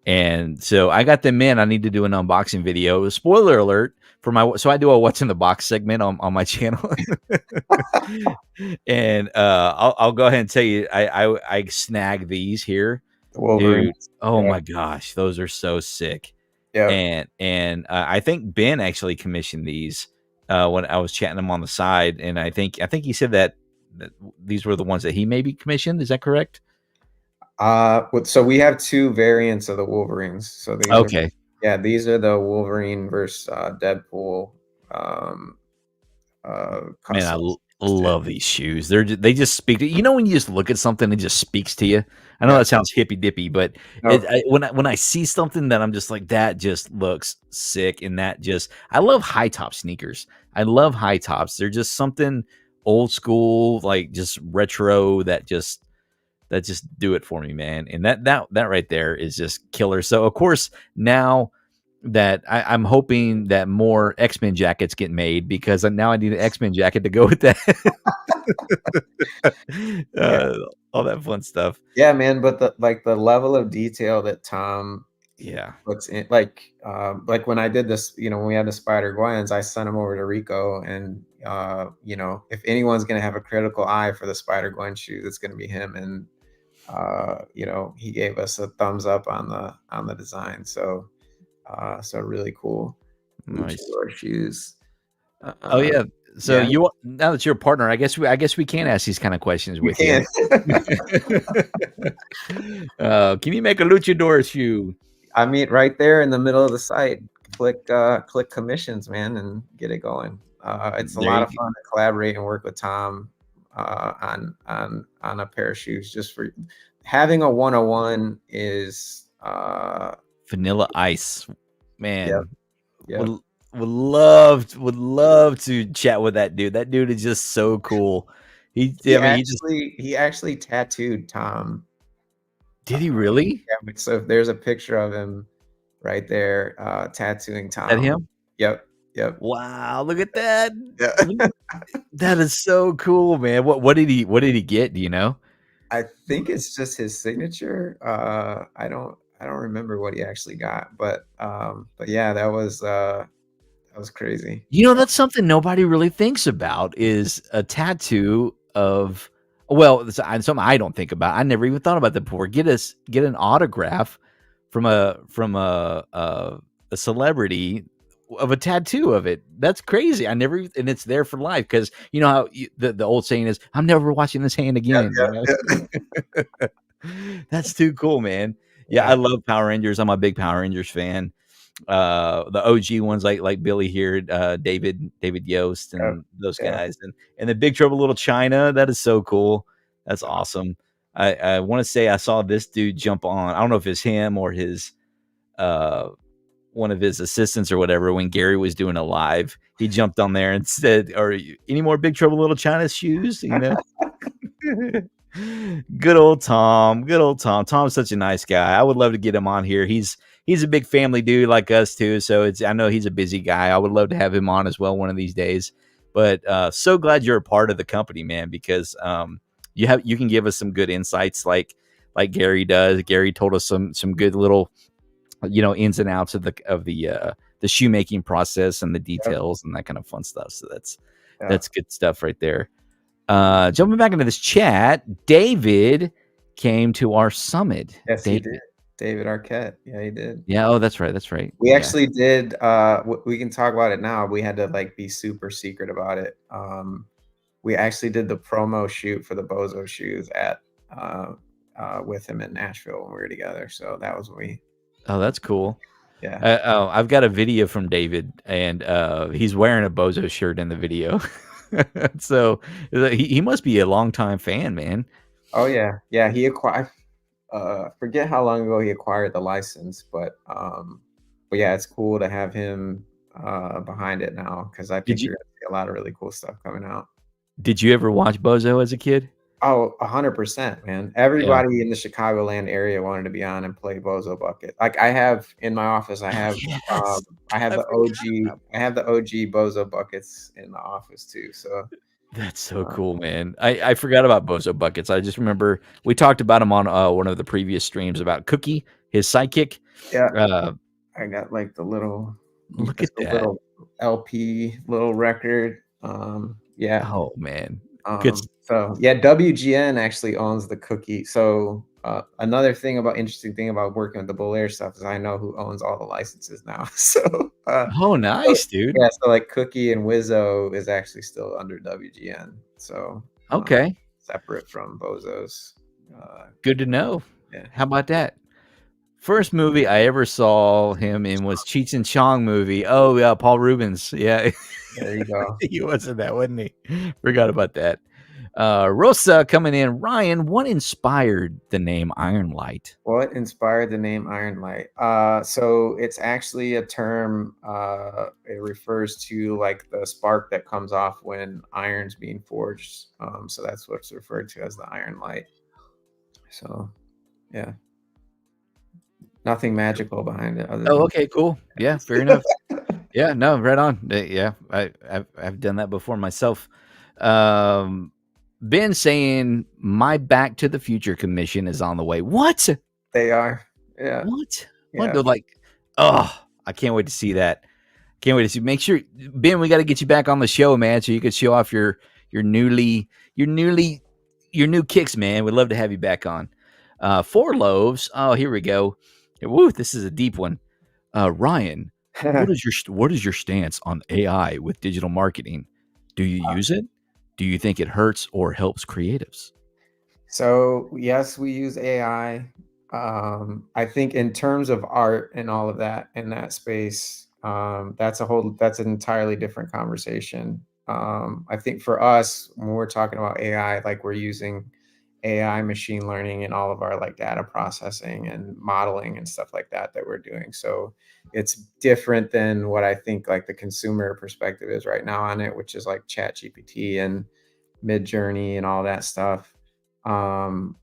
[SPEAKER 1] and so I got them in. I need to do an unboxing video. Spoiler alert for so I do a what's in the box segment on my channel. And I'll go ahead and tell you, I snagged these here,
[SPEAKER 2] Wolverine.
[SPEAKER 1] dude. Oh
[SPEAKER 2] Yeah.
[SPEAKER 1] my gosh, those are so sick.
[SPEAKER 2] Yep.
[SPEAKER 1] And I think Ben actually commissioned these when I was chatting him on the side, and I think he said that these were the ones that he maybe commissioned. Is that correct?
[SPEAKER 2] So we have two variants of the Wolverines. So
[SPEAKER 1] Okay,
[SPEAKER 2] these are the Wolverine versus Deadpool
[SPEAKER 1] man,
[SPEAKER 2] customs.
[SPEAKER 1] Love these shoes. They just speak to you. Know when you just look at something, it just speaks to you. I know
[SPEAKER 2] Yeah.
[SPEAKER 1] that sounds hippy dippy, but
[SPEAKER 2] No.
[SPEAKER 1] when I see something that I'm just like that just looks sick, and that just I love high top sneakers. I love high tops. They're just something old school, like just retro that just do it for me, man. And that right there is just killer. So of course now that I'm hoping that more X-Men jackets get made because now I need an X-Men jacket to go with that.
[SPEAKER 2] Yeah.
[SPEAKER 1] uh, all that fun stuff.
[SPEAKER 2] Yeah, man, but the level of detail that Tom
[SPEAKER 1] Yeah.
[SPEAKER 2] puts in, like when I did this, when we had the Spider Gwens, I sent him over to Rico, and if anyone's gonna have a critical eye for the Spider Gwen shoes, it's gonna be him. And he gave us a thumbs up on the design. So really cool
[SPEAKER 1] Nice.
[SPEAKER 2] luchador shoes.
[SPEAKER 1] Oh
[SPEAKER 2] Uh,
[SPEAKER 1] yeah. So
[SPEAKER 2] yeah,
[SPEAKER 1] you now that you're a partner, I guess we can ask these kind of questions
[SPEAKER 2] you
[SPEAKER 1] with you.
[SPEAKER 2] can.
[SPEAKER 1] Can you make a luchador shoe?
[SPEAKER 2] I mean, right there in the middle of the site, click commissions, man, and get it going. It's a
[SPEAKER 1] There
[SPEAKER 2] lot
[SPEAKER 1] you
[SPEAKER 2] of
[SPEAKER 1] go.
[SPEAKER 2] fun to collaborate and work with Tom on a pair of shoes. Just for having a 101 is
[SPEAKER 1] Vanilla Ice,
[SPEAKER 2] yep,
[SPEAKER 1] man.
[SPEAKER 2] yep.
[SPEAKER 1] Would would love to chat with that dude. That dude is just so cool.
[SPEAKER 2] He
[SPEAKER 1] I mean, he just
[SPEAKER 2] actually tattooed Tom.
[SPEAKER 1] did he really?
[SPEAKER 2] Yeah, so there's a picture of him right there, tattooing
[SPEAKER 1] Is that
[SPEAKER 2] Tom.
[SPEAKER 1] him?
[SPEAKER 2] Yep, yep.
[SPEAKER 1] Wow, look at that.
[SPEAKER 2] Yeah.
[SPEAKER 1] That is so cool, man. What did he get? Do you know?
[SPEAKER 2] I think it's just his signature. I don't remember what he actually got, but yeah, that was crazy.
[SPEAKER 1] That's something nobody really thinks about is a tattoo of something I don't think about. I never even thought about that before. Get an autograph from a celebrity of a tattoo of it. That's crazy. And it's there for life because you know how the old saying is, "I'm never watching this hand
[SPEAKER 2] Yeah,
[SPEAKER 1] again."
[SPEAKER 2] yeah, yeah.
[SPEAKER 1] That's too cool, man. Yeah,
[SPEAKER 2] Yeah,
[SPEAKER 1] I love Power Rangers. I'm a big Power Rangers fan. The OG ones like Billy here, David Yost
[SPEAKER 2] yeah,
[SPEAKER 1] and those
[SPEAKER 2] yeah.
[SPEAKER 1] guys, and the Big Trouble Little China. That is so cool. That's awesome. I want to say I saw this dude jump on. I don't know if it's him or his uh one of his assistants or whatever when Gary was doing a live. He jumped on there and said, "Are you, any more Big Trouble Little China shoes?" Good old Tom. Good old Tom. Tom's such a nice guy. I would love to get him on here. He's a big family dude like us too. So I know he's a busy guy. I would love to have him on as well one of these days. But so glad you're a part of the company, man, because you can give us some good insights like Gary does. Gary told us some good little ins and outs of the shoemaking process and the
[SPEAKER 2] Yep,
[SPEAKER 1] details and that kind of fun stuff. So
[SPEAKER 2] yeah.
[SPEAKER 1] that's good stuff right there. Jumping back into this chat, David came to our summit.
[SPEAKER 2] Yes, he did.
[SPEAKER 1] David.
[SPEAKER 2] David Arquette. Yeah, he did.
[SPEAKER 1] Yeah. Oh, that's right. That's right.
[SPEAKER 2] We
[SPEAKER 1] Yeah.
[SPEAKER 2] actually did, we can talk about it now. We had to, like, be super secret about it. We actually did the promo shoot for the Bozo shoes uh, with him in Nashville when we were together. So that was when
[SPEAKER 1] Oh, that's cool.
[SPEAKER 2] yeah.
[SPEAKER 1] I've got a video from David, and he's wearing a Bozo shirt in the video. So he must be a longtime fan, man.
[SPEAKER 2] Oh yeah, yeah. He acquired. Forget how long ago he acquired the license, but yeah, it's cool to have him behind it now because I
[SPEAKER 1] Did
[SPEAKER 2] think
[SPEAKER 1] you
[SPEAKER 2] you're gonna see a lot of really cool stuff coming out.
[SPEAKER 1] did you ever watch Bozo as a kid?
[SPEAKER 2] Oh, 100%, man.
[SPEAKER 1] Yeah.
[SPEAKER 2] Everybody in the Chicagoland area wanted to be on and play Bozo Bucket. Like I have in my office, I
[SPEAKER 1] Oh
[SPEAKER 2] have
[SPEAKER 1] yes.
[SPEAKER 2] I have
[SPEAKER 1] I
[SPEAKER 2] the
[SPEAKER 1] forgot
[SPEAKER 2] OG,
[SPEAKER 1] about
[SPEAKER 2] I have the OG Bozo buckets in the office too. So
[SPEAKER 1] That's so
[SPEAKER 2] uh,
[SPEAKER 1] cool, man. I forgot about Bozo Buckets. I just remember we talked about him on one of the previous streams about Cookie, his sidekick.
[SPEAKER 2] yeah,
[SPEAKER 1] Uh,
[SPEAKER 2] I got like the little,
[SPEAKER 1] look
[SPEAKER 2] it's
[SPEAKER 1] at
[SPEAKER 2] a
[SPEAKER 1] that.
[SPEAKER 2] little LP, little record. Yeah.
[SPEAKER 1] Oh man. Good.
[SPEAKER 2] So yeah, WGN actually owns the cookie. So another thing about interesting thing about working with the Belair stuff is I know who owns all the licenses now.
[SPEAKER 1] Oh,
[SPEAKER 2] So,
[SPEAKER 1] nice, dude.
[SPEAKER 2] yeah, so like Cookie and Wizzo is actually still under WGN. So
[SPEAKER 1] Okay.
[SPEAKER 2] separate from Bozo's. Uh,
[SPEAKER 1] Good to know.
[SPEAKER 2] yeah.
[SPEAKER 1] How about that? First movie I ever saw him in was Cheech and Chong movie. Oh yeah, Paul Rubens. Yeah,
[SPEAKER 2] There you go.
[SPEAKER 1] he was in that, wasn't he? Forgot about that. Rosa coming in. Ryan, what inspired the name Iron Light?
[SPEAKER 2] What inspired the name Iron Light? So it's actually a term. It refers to like the spark that comes off when iron's being forged. So that's what's referred to as the Iron Light. So, yeah, nothing magical behind it other
[SPEAKER 1] Oh,
[SPEAKER 2] than.
[SPEAKER 1] okay, cool. Yeah, fair enough. Yeah, no, right on. Yeah, I've done that before myself. Um, Ben saying my Back to the Future commission is on the way. What?
[SPEAKER 2] They are. Yeah.
[SPEAKER 1] What? What?
[SPEAKER 2] Yeah.
[SPEAKER 1] They're like, oh, I can't wait to see that. Can't wait to see. Make sure, Ben, we got to get you back on the show, man, so you could show off your newly your newly your new kicks, man. We'd love to have you back on. Four loaves. Oh, here we go. Woo, this is a deep one. Ryan, what is your stance on AI with digital marketing? Do you use it? Do you think it hurts or helps creatives?
[SPEAKER 2] So yes, we use AI. I think in terms of art and all of that in that space, that's an entirely different conversation. I think for us, when we're talking about AI, like we're using AI, machine learning, and all of our like data processing and modeling and stuff like that that we're doing. So it's different than what I think like the consumer perspective is right now on it, which is like Chat GPT and Mid Journey and all that stuff. Um,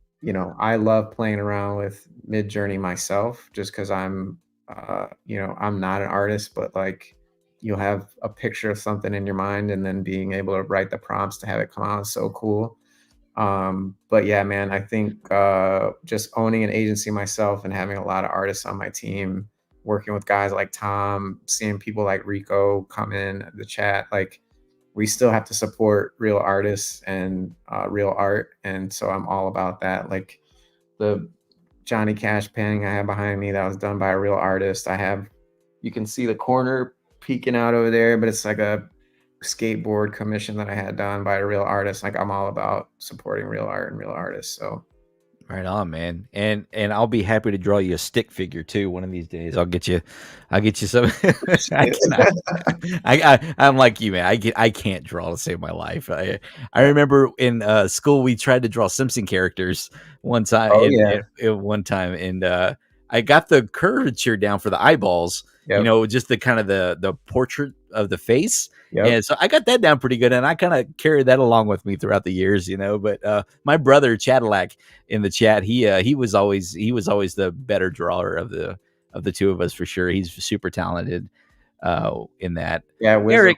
[SPEAKER 2] I love playing around with Mid Journey myself, just because I'm not an artist, but like you'll have a picture of something in your mind, and then being able to write the prompts to have it come out is so cool. But yeah, man, I think just owning an agency myself and having a lot of artists on my team, working with guys like Tom, seeing people like Rico come in the chat, like we still have to support real artists and real art. And so I'm all about that. Like the Johnny Cash painting I have behind me that was done by a real artist. You can see the corner peeking out over there, but it's like a skateboard commission that I had done by a real artist. Like I'm all about supporting real art and real artists. So
[SPEAKER 1] Right on, man. And I'll be happy to draw you a stick figure too one of these days. I'll get you some. I cannot. I'm like you, man. I can't draw to save my life. I remember in school we tried to draw Simpson characters one time
[SPEAKER 2] oh yeah.
[SPEAKER 1] in one time, and I got the curvature down for the eyeballs. You
[SPEAKER 2] Yep.
[SPEAKER 1] know, just the kind of the portrait of the face.
[SPEAKER 2] Yep.
[SPEAKER 1] And so I got that down pretty good, and I kind of carried that along with me throughout the years, you know. But my brother Cadillac in the chat, he was always the better drawer of the two of us for sure. He's super talented in that.
[SPEAKER 2] Yeah.
[SPEAKER 1] Eric,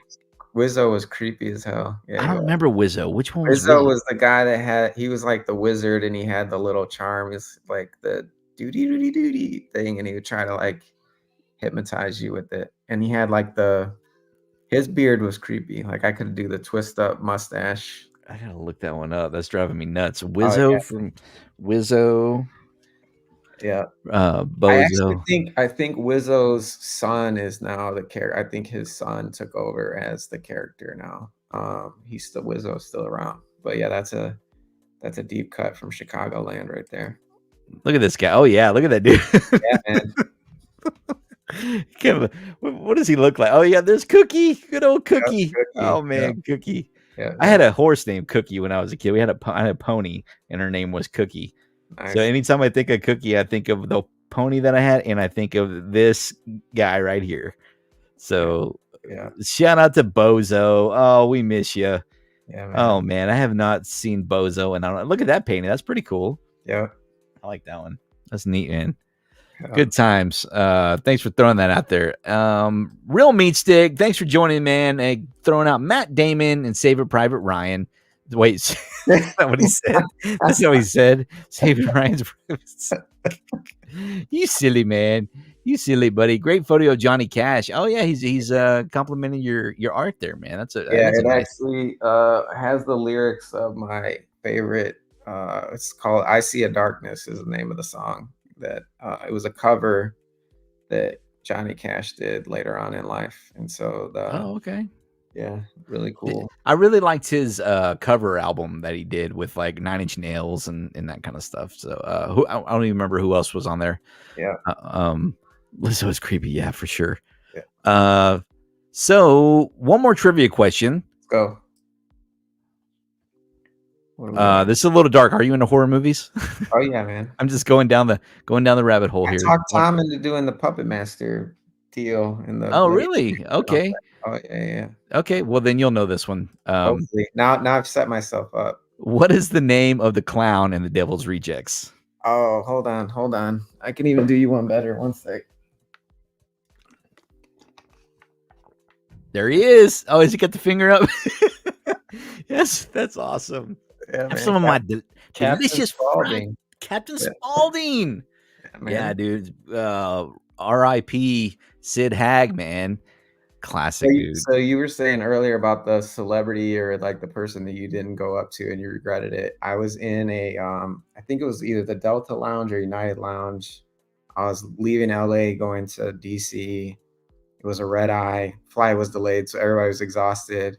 [SPEAKER 2] Wizzo was creepy as hell. Yeah.
[SPEAKER 1] I
[SPEAKER 2] He
[SPEAKER 1] don't
[SPEAKER 2] was.
[SPEAKER 1] remember Wizzo. Which one was
[SPEAKER 2] Wizzo
[SPEAKER 1] Wizzo?
[SPEAKER 2] was the guy he was like the wizard, and he had the little charm. It's like the doody doody doody thing, and he would try to like hypnotize you with it. And he had like his beard was creepy. Like I could do the twist up mustache.
[SPEAKER 1] I gotta look that one up. That's driving me nuts.
[SPEAKER 2] Oh
[SPEAKER 1] Wizzo from Wizzo,
[SPEAKER 2] yeah.
[SPEAKER 1] Bozo.
[SPEAKER 2] I think Wizzo's son is now the character. I think his son took over as the character now. Wizzo's still around. But yeah, that's a deep cut from Chicagoland right there.
[SPEAKER 1] Look at this guy. Oh yeah, look at that dude.
[SPEAKER 2] Yeah, man.
[SPEAKER 1] What does he look like? Oh yeah, there's Cookie. Good old Cookie.
[SPEAKER 2] Cookie.
[SPEAKER 1] Oh man, Cookie.
[SPEAKER 2] Yeah,
[SPEAKER 1] I had a horse named Cookie when I was a kid. I had a pony, and her name was Cookie. So
[SPEAKER 2] nice.
[SPEAKER 1] anytime I think of Cookie, I think of the pony that I had, and I think of this guy right here. So
[SPEAKER 2] Yeah.
[SPEAKER 1] shout out to Bozo. Oh, we miss you.
[SPEAKER 2] Yeah, man.
[SPEAKER 1] Oh man, I have not seen Bozo, and I don't look at that painting. That's pretty cool.
[SPEAKER 2] Yeah.
[SPEAKER 1] I like that one. That's neat, man.
[SPEAKER 2] Yeah.
[SPEAKER 1] Good times. Thanks for throwing that out there. Real Meat Stick, thanks for joining, man. And throwing out Matt Damon and Saving Private Ryan. Wait, that's not what he said. That's not what he said. Saving Ryan's. You silly man. You silly buddy. Great photo of Johnny Cash. Oh yeah, he's complimenting your art there, man. That's
[SPEAKER 2] it
[SPEAKER 1] nice.
[SPEAKER 2] actually has the lyrics of my favorite. It's called "I See a Darkness" is the name of the song. That it was a cover that Johnny Cash did later on in life, and so
[SPEAKER 1] Oh, okay.
[SPEAKER 2] Yeah, really cool.
[SPEAKER 1] I really liked his cover album that he did with like Nine Inch Nails and that kind of stuff. So I don't even remember who else was on there.
[SPEAKER 2] Yeah,
[SPEAKER 1] Lizzo was creepy, yeah, for sure.
[SPEAKER 2] yeah.
[SPEAKER 1] So one more trivia question.
[SPEAKER 2] Let's go. What do we got?
[SPEAKER 1] This is a little dark. Are you into horror movies?
[SPEAKER 2] Oh yeah, man.
[SPEAKER 1] I'm just going down the rabbit hole
[SPEAKER 2] I
[SPEAKER 1] here.
[SPEAKER 2] talked Tom into doing the Puppet Master deal in the
[SPEAKER 1] Oh,
[SPEAKER 2] Blade.
[SPEAKER 1] really? Okay.
[SPEAKER 2] Oh yeah, yeah.
[SPEAKER 1] Okay. Well, then you'll know this one.
[SPEAKER 2] Hopefully. Now I've set myself up.
[SPEAKER 1] What is the name of the clown in The Devil's Rejects?
[SPEAKER 2] Oh, hold on. I can even do you one better. One sec.
[SPEAKER 1] There he is. Oh, has he got the finger up? Yes, that's awesome.
[SPEAKER 2] Yeah,
[SPEAKER 1] Have
[SPEAKER 2] man.
[SPEAKER 1] some of my
[SPEAKER 2] Captain
[SPEAKER 1] delicious
[SPEAKER 2] Spaulding.
[SPEAKER 1] Captain
[SPEAKER 2] Yeah.
[SPEAKER 1] Spaulding.
[SPEAKER 2] Yeah, man.
[SPEAKER 1] Yeah, dude. R.I.P. Sid Haig, man. Classic, dude.
[SPEAKER 2] So you were saying earlier about the celebrity or like the person that you didn't go up to and you regretted it. I was in a I think it was either the Delta Lounge or United Lounge. I was leaving LA going to DC. It was a red eye. Flight was delayed, so everybody was exhausted.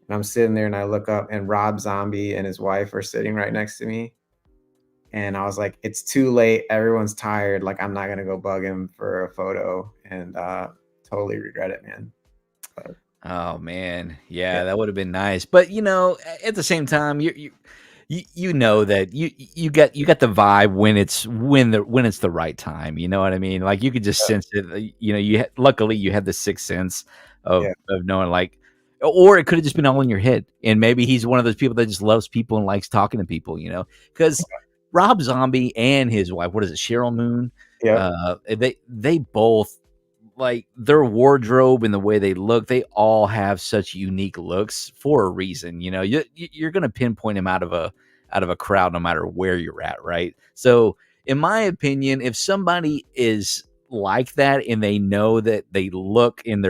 [SPEAKER 2] And I'm sitting there and I look up and Rob Zombie and his wife are sitting right next to me. And I was like, it's too late. Everyone's tired. Like, I'm not gonna go bug him for a photo. And totally regret it, man. But,
[SPEAKER 1] Oh man, yeah,
[SPEAKER 2] yeah.
[SPEAKER 1] that would have been nice. But you know, at the same time, you know that you got the vibe when it's the right time. You know what I mean? Like you could just sense it. You know, luckily you had the sixth sense of
[SPEAKER 2] Yeah.
[SPEAKER 1] knowing like, or it could have just been all in your head. And maybe he's one of those people that just loves people and likes talking to people. You know, because Rob Zombie and his wife, what is it, Cheryl Moon?
[SPEAKER 2] Yeah.
[SPEAKER 1] They both, like, their wardrobe and the way they look, they all have such unique looks for a reason. You know, you're gonna pinpoint them out of a crowd no matter where you're at, right? So in my opinion, if somebody is like that and they know that they look and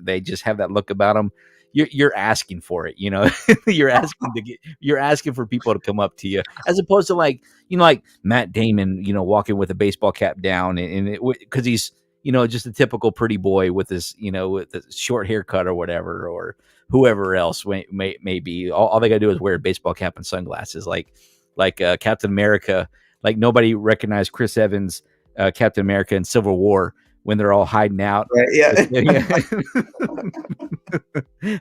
[SPEAKER 1] they just have that look about them, you're asking for it, you know. You're asking for people to come up to you, as opposed to like, you know, like Matt Damon, you know, walking with a baseball cap down and because he's, you know, just a typical pretty boy with his, you know, with a short haircut or whatever, or whoever else may be. All they got to do is wear a baseball cap and sunglasses, like Captain America. Like nobody recognized Chris Evans, Captain America in Civil War when they're all hiding out,
[SPEAKER 2] Right, yeah.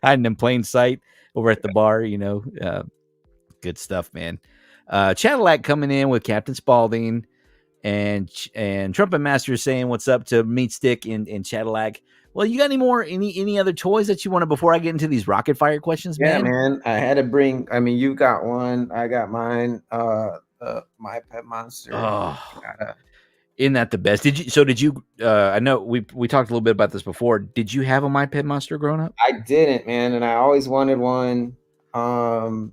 [SPEAKER 1] hiding in plain sight over at the bar. You know, good stuff, man. Cadillac coming in with Captain Spaulding. And Trumpet Master saying what's up to Meat Stick in Cadillac. Well, you got any other toys that you want to, before I get into these rapid fire questions,
[SPEAKER 2] Yeah,
[SPEAKER 1] man?
[SPEAKER 2] man. I had to bring. I mean, you got one. I got mine. My Pet Monster.
[SPEAKER 1] Oh, isn't that the best? Did you? I know we talked a little bit about this before. Did you have a My Pet Monster growing up?
[SPEAKER 2] I didn't, man, and I always wanted one. And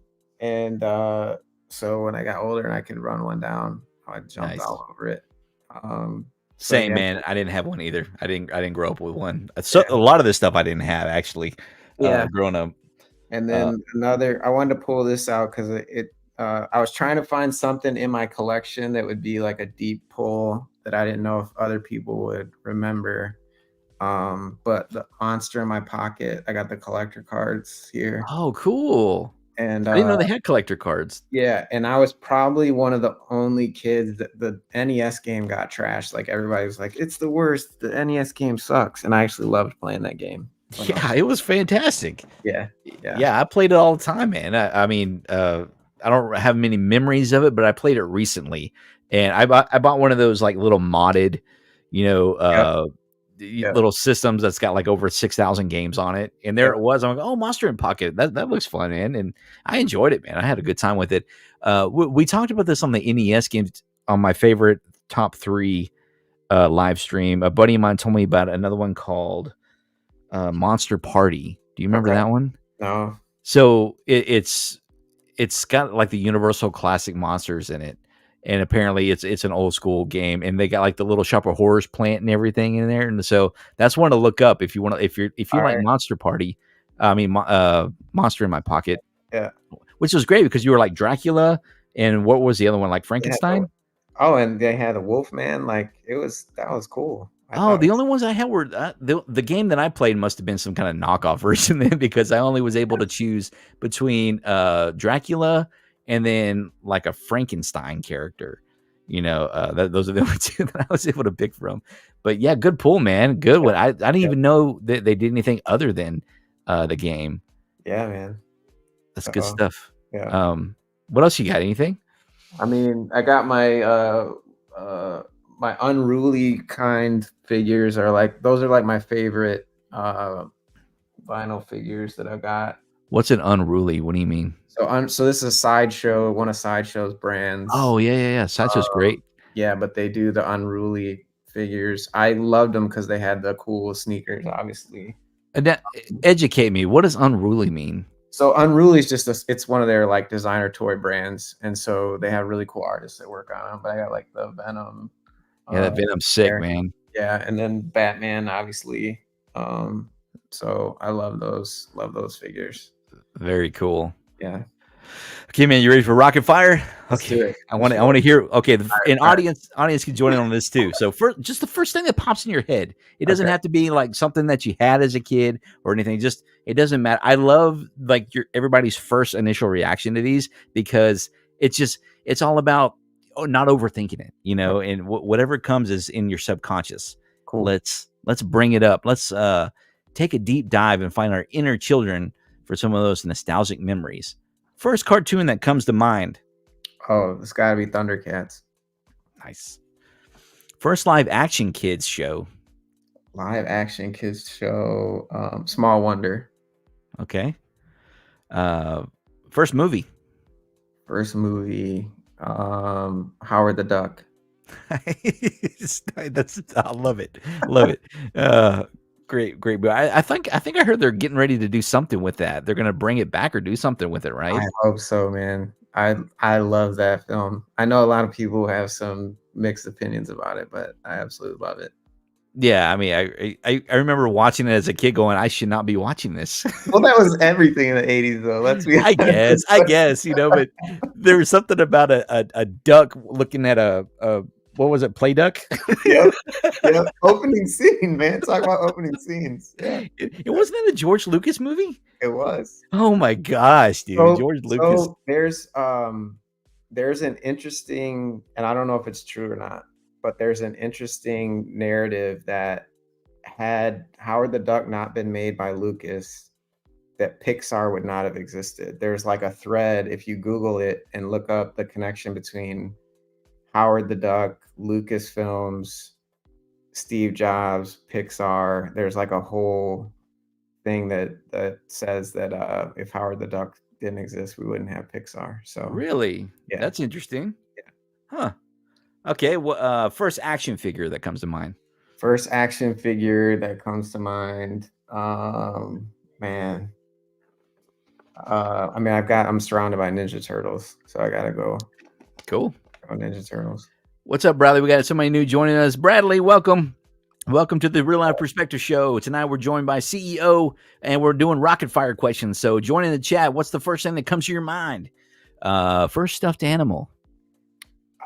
[SPEAKER 2] so when I got older and I could run one down, I jumped
[SPEAKER 1] Nice.
[SPEAKER 2] all over it. So
[SPEAKER 1] Same,
[SPEAKER 2] yeah.
[SPEAKER 1] man. I didn't have one either. I didn't grow up with one. So a lot of this stuff I didn't have actually.
[SPEAKER 2] Yeah.
[SPEAKER 1] Growing up.
[SPEAKER 2] And then I wanted to pull this out because I was trying to find something in my collection that would be like a deep pull that I didn't know if other people would remember. But the monster in my pocket, I got the collector cards here.
[SPEAKER 1] Oh, cool.
[SPEAKER 2] And
[SPEAKER 1] I didn't know they had collector cards.
[SPEAKER 2] Yeah, and I was probably one of the only kids that the NES game got trashed. Like everybody was like, "It's the worst. The NES game sucks." And I actually loved playing that game.
[SPEAKER 1] Yeah, it was fantastic.
[SPEAKER 2] Yeah.
[SPEAKER 1] I played it all the time, man. I mean, I don't have many memories of it, but I played it recently, and I bought one of those like little modded, you know, little systems that's got like over 6,000 games on it. And there it was. I'm like, oh, Monster in Pocket. That looks fun, man. And I enjoyed it, man. I had a good time with it. We talked about this on the NES games on my favorite top 3 live stream. A buddy of mine told me about another one called Monster Party. Do you remember that one?
[SPEAKER 2] No.
[SPEAKER 1] So it's got like the Universal Classic monsters in it. And apparently it's an old school game, and they got like the little Shop of Horrors plant and everything in there. And so that's one to look up if you want to, if you like right. Monster Party. I mean, Monster in My Pocket.
[SPEAKER 2] Yeah.
[SPEAKER 1] Which was great because you were like Dracula, and what was the other one, like Frankenstein?
[SPEAKER 2] Oh, and they had a Wolfman. Like that was cool. I
[SPEAKER 1] Oh,
[SPEAKER 2] thought it
[SPEAKER 1] the
[SPEAKER 2] was
[SPEAKER 1] only ones I had were the game that I played must have been some kind of knockoff version then because I only was able to choose between Dracula and then like a Frankenstein character. Those are the only two that I was able to pick from. But yeah, good pull, man. Good one. I didn't
[SPEAKER 2] yeah,
[SPEAKER 1] even know that they did anything other than the game.
[SPEAKER 2] yeah, man.
[SPEAKER 1] That's good
[SPEAKER 2] Uh,
[SPEAKER 1] stuff.
[SPEAKER 2] yeah.
[SPEAKER 1] What else you got? Anything?
[SPEAKER 2] I mean, I got uh my unruly kind figures are like those are like my favorite vinyl figures that I've got.
[SPEAKER 1] What's an unruly? What do you mean?
[SPEAKER 2] So this is a Sideshow, one of Sideshow's brands.
[SPEAKER 1] Oh yeah. Sideshow's great.
[SPEAKER 2] Yeah, but they do the unruly figures. I loved them because they had the cool sneakers, obviously.
[SPEAKER 1] And that, educate me. What does unruly mean?
[SPEAKER 2] So Unruly is just it's one of their like designer toy brands, and so they have really cool artists that work on them. But I got like the Venom,
[SPEAKER 1] Yeah,
[SPEAKER 2] uh,
[SPEAKER 1] that Venom's sick,
[SPEAKER 2] there,
[SPEAKER 1] man.
[SPEAKER 2] yeah, and then Batman, obviously. Um, so I love those figures.
[SPEAKER 1] Very cool.
[SPEAKER 2] Yeah,
[SPEAKER 1] Okay, man, you ready for Rocket Fire?
[SPEAKER 2] let's do
[SPEAKER 1] Okay,
[SPEAKER 2] it.
[SPEAKER 1] I
[SPEAKER 2] Let's
[SPEAKER 1] want to. I
[SPEAKER 2] roll.
[SPEAKER 1] want to hear. Okay, and
[SPEAKER 2] All right.
[SPEAKER 1] audience can join in on this too. So first, just the first thing that pops in your head. It doesn't
[SPEAKER 2] Okay,
[SPEAKER 1] have to be like something that you had as a kid or anything. Just it doesn't matter. I love like everybody's first initial reaction to these because it's all about not overthinking it, and whatever comes is in your subconscious.
[SPEAKER 2] cool.
[SPEAKER 1] Let's bring it up. Let's take a deep dive and find our inner children for some of those nostalgic memories. First cartoon that comes to mind.
[SPEAKER 2] Oh, it's got to be Thundercats.
[SPEAKER 1] Nice. First live action kids show.
[SPEAKER 2] Live action kids show. Small Wonder.
[SPEAKER 1] Okay. First movie.
[SPEAKER 2] First movie. Howard the Duck.
[SPEAKER 1] I love it. Love it. Great. But I think I heard they're getting ready to do something with that. They're gonna bring it back or do something with it, right?
[SPEAKER 2] I hope so, man. I love that film. I know a lot of people have some mixed opinions about it, but I absolutely love it.
[SPEAKER 1] Yeah, I mean, I remember watching it as a kid, going, I should not be watching this.
[SPEAKER 2] Well, that was everything in the 80s, though. Let's be
[SPEAKER 1] I guess, but there was something about a duck looking at a what was it, play duck?
[SPEAKER 2] Yep. Yep. Opening scene, man. Talk about opening scenes. Yeah,
[SPEAKER 1] It wasn't that a George Lucas movie?
[SPEAKER 2] it was.
[SPEAKER 1] Oh my gosh, dude, George Lucas.
[SPEAKER 2] So there's an interesting, and I don't know if it's true or not, but there's an interesting narrative that had Howard the Duck not been made by Lucas, that Pixar would not have existed. There's like a thread if you Google it and look up the connection between Howard the Duck, Lucasfilms, Steve Jobs, Pixar. There's like a whole thing that says that if Howard the Duck didn't exist, we wouldn't have Pixar. So
[SPEAKER 1] Really?
[SPEAKER 2] yeah,
[SPEAKER 1] That's interesting.
[SPEAKER 2] yeah.
[SPEAKER 1] Huh. Okay, first action figure that comes to mind.
[SPEAKER 2] First action figure that comes to mind. Man. I mean, I'm surrounded by Ninja Turtles, so I gotta go
[SPEAKER 1] Cool.
[SPEAKER 2] Ninja Turtles.
[SPEAKER 1] What's up, Bradley? We got somebody new joining us. Bradley, welcome. Welcome to the Real Life Perspective Show. Tonight we're joined by CEO and we're doing rapid fire questions. So join in the chat. What's the first thing that comes to your mind? First stuffed animal.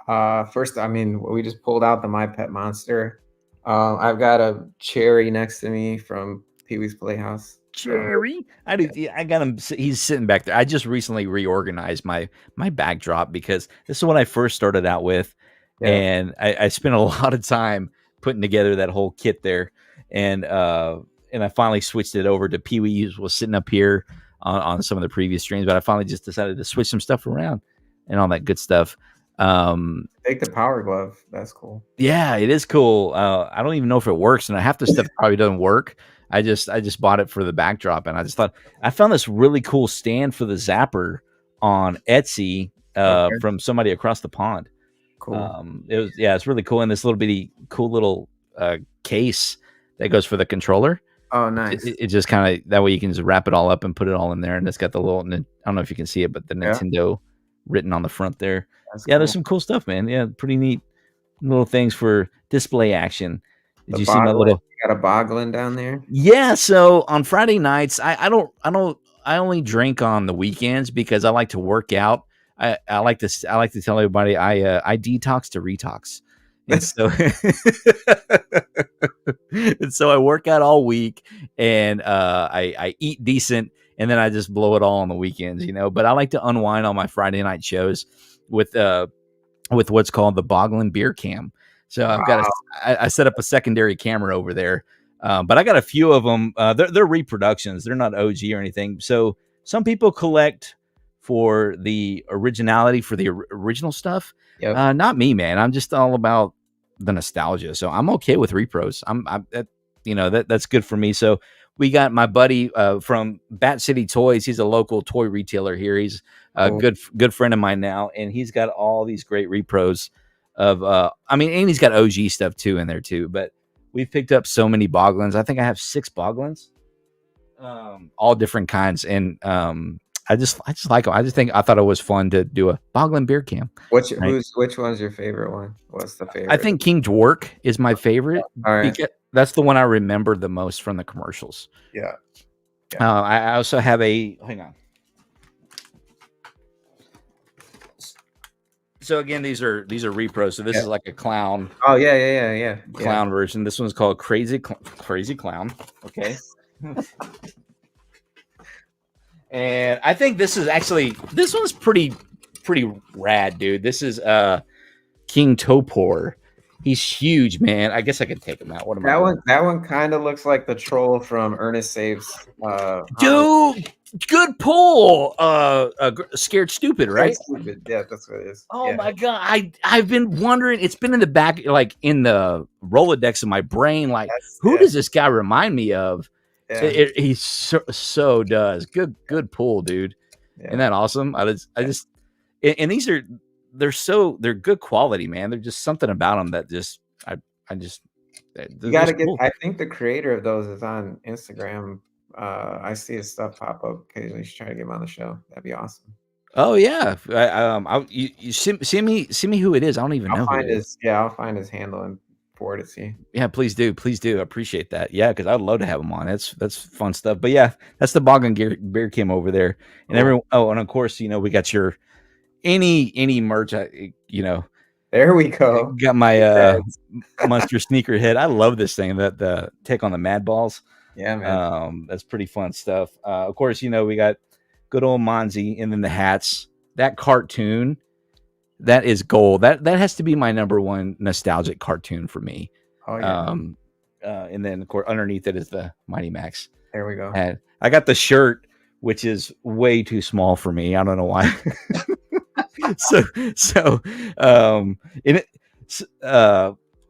[SPEAKER 2] First, I mean, we just pulled out the My Pet Monster. I've got a cherry next to me from Pee-wee's Playhouse.
[SPEAKER 1] Cherry. I do. I got him. He's sitting back there. I just recently reorganized my backdrop because this is what I first started out with,
[SPEAKER 2] Yeah.
[SPEAKER 1] and I spent a lot of time putting together that whole kit there, and I finally switched it over to Pee-wee was sitting up here on some of the previous streams, but I finally just decided to switch some stuff around and all that good stuff.
[SPEAKER 2] Take the Power Glove. That's cool.
[SPEAKER 1] Yeah, it is cool. I don't even know if it works, and half the stuff probably doesn't work. I just bought it for the backdrop, and I just thought I found this really cool stand for the zapper on Etsy
[SPEAKER 2] Okay.
[SPEAKER 1] from somebody across the pond.
[SPEAKER 2] Cool.
[SPEAKER 1] It's really cool, and this cool little case that goes for the controller.
[SPEAKER 2] Oh, nice.
[SPEAKER 1] It just kind of that way you can just wrap it all up and put it all in there, and it's got the little. I don't know if you can see it, but the Nintendo written on the front there.
[SPEAKER 2] That's
[SPEAKER 1] Yeah,
[SPEAKER 2] cool.
[SPEAKER 1] there's some cool stuff, man. Yeah, pretty neat little things for display action. Did you see my little?
[SPEAKER 2] You got a boglin down there?
[SPEAKER 1] Yeah. So on Friday nights, I only drink on the weekends because I like to work out. I like to tell everybody I detox to retox. And so, and so I work out all week, and I eat decent, and then I just blow it all on the weekends, But I like to unwind on my Friday night shows with what's called the Boglin Beer Cam. So
[SPEAKER 2] Wow.
[SPEAKER 1] I set up a secondary camera over there, but I got a few of them. They're reproductions. They're not OG or anything. So some people collect for the originality, for the original stuff.
[SPEAKER 2] Yep.
[SPEAKER 1] Not me, man. I'm just all about the nostalgia. So I'm okay with repros. That's good for me. So we got my buddy from Bat City Toys. He's a local toy retailer here. He's a
[SPEAKER 2] Cool.
[SPEAKER 1] good friend of mine now, and he's got all these great repros of and he's got OG stuff too in there too. But we've picked up so many Boglins. I think I have 6 Boglins, all different kinds, and I just like them. I thought it was fun to do a Boglin beer cam. Right?
[SPEAKER 2] Which one's your favorite one? What's the favorite?
[SPEAKER 1] I think King Dwark is my favorite.
[SPEAKER 2] All right.
[SPEAKER 1] Because that's the one I remember the most from the commercials.
[SPEAKER 2] Yeah.
[SPEAKER 1] I also have hang on. So again, these are repros. So this is like a clown.
[SPEAKER 2] Oh yeah.
[SPEAKER 1] Clown version. This one's called Crazy Clown. Okay. And I think this one's pretty rad, dude. This is King Topor. He's huge, man. I guess I could take him out. What am I doing?
[SPEAKER 2] That one kind of looks like the troll from Ernest Saves.
[SPEAKER 1] Dude, good pull. Scared Stupid, right?
[SPEAKER 2] Scared Stupid. Yeah, that's what it is.
[SPEAKER 1] Oh my god, I've been wondering. It's been in the back, like in the Rolodex of my brain. Like, who does this guy remind me of? Yeah. He so does. Good pull, dude. Yeah. Isn't that awesome? And these are they're good quality, man. They're just something about them that
[SPEAKER 2] you gotta get. Cool. I think the creator of those is on Instagram. I see his stuff pop up occasionally. You should try to get him on the show. That'd be awesome.
[SPEAKER 1] Oh yeah, you see me who it is. I don't even know.
[SPEAKER 2] I'll find his handle and forward it to you.
[SPEAKER 1] Yeah, please do. I appreciate that. Yeah, because I'd love to have him on. That's fun stuff. But yeah, that's the Boglin Beer Cam over there, and everyone. Oh, and of course, we got your any merch.
[SPEAKER 2] There we go.
[SPEAKER 1] Got my Monster sneaker head. I love this thing. That the take on the Mad Balls.
[SPEAKER 2] Yeah, man.
[SPEAKER 1] That's pretty fun stuff. Of course, we got good old Monzi, and then the hats. That cartoon, that is gold. That has to be my number one nostalgic cartoon for me.
[SPEAKER 2] Oh yeah.
[SPEAKER 1] And then of course underneath it is the Mighty Max.
[SPEAKER 2] There we go.
[SPEAKER 1] And I got the shirt, which is way too small for me. I don't know why.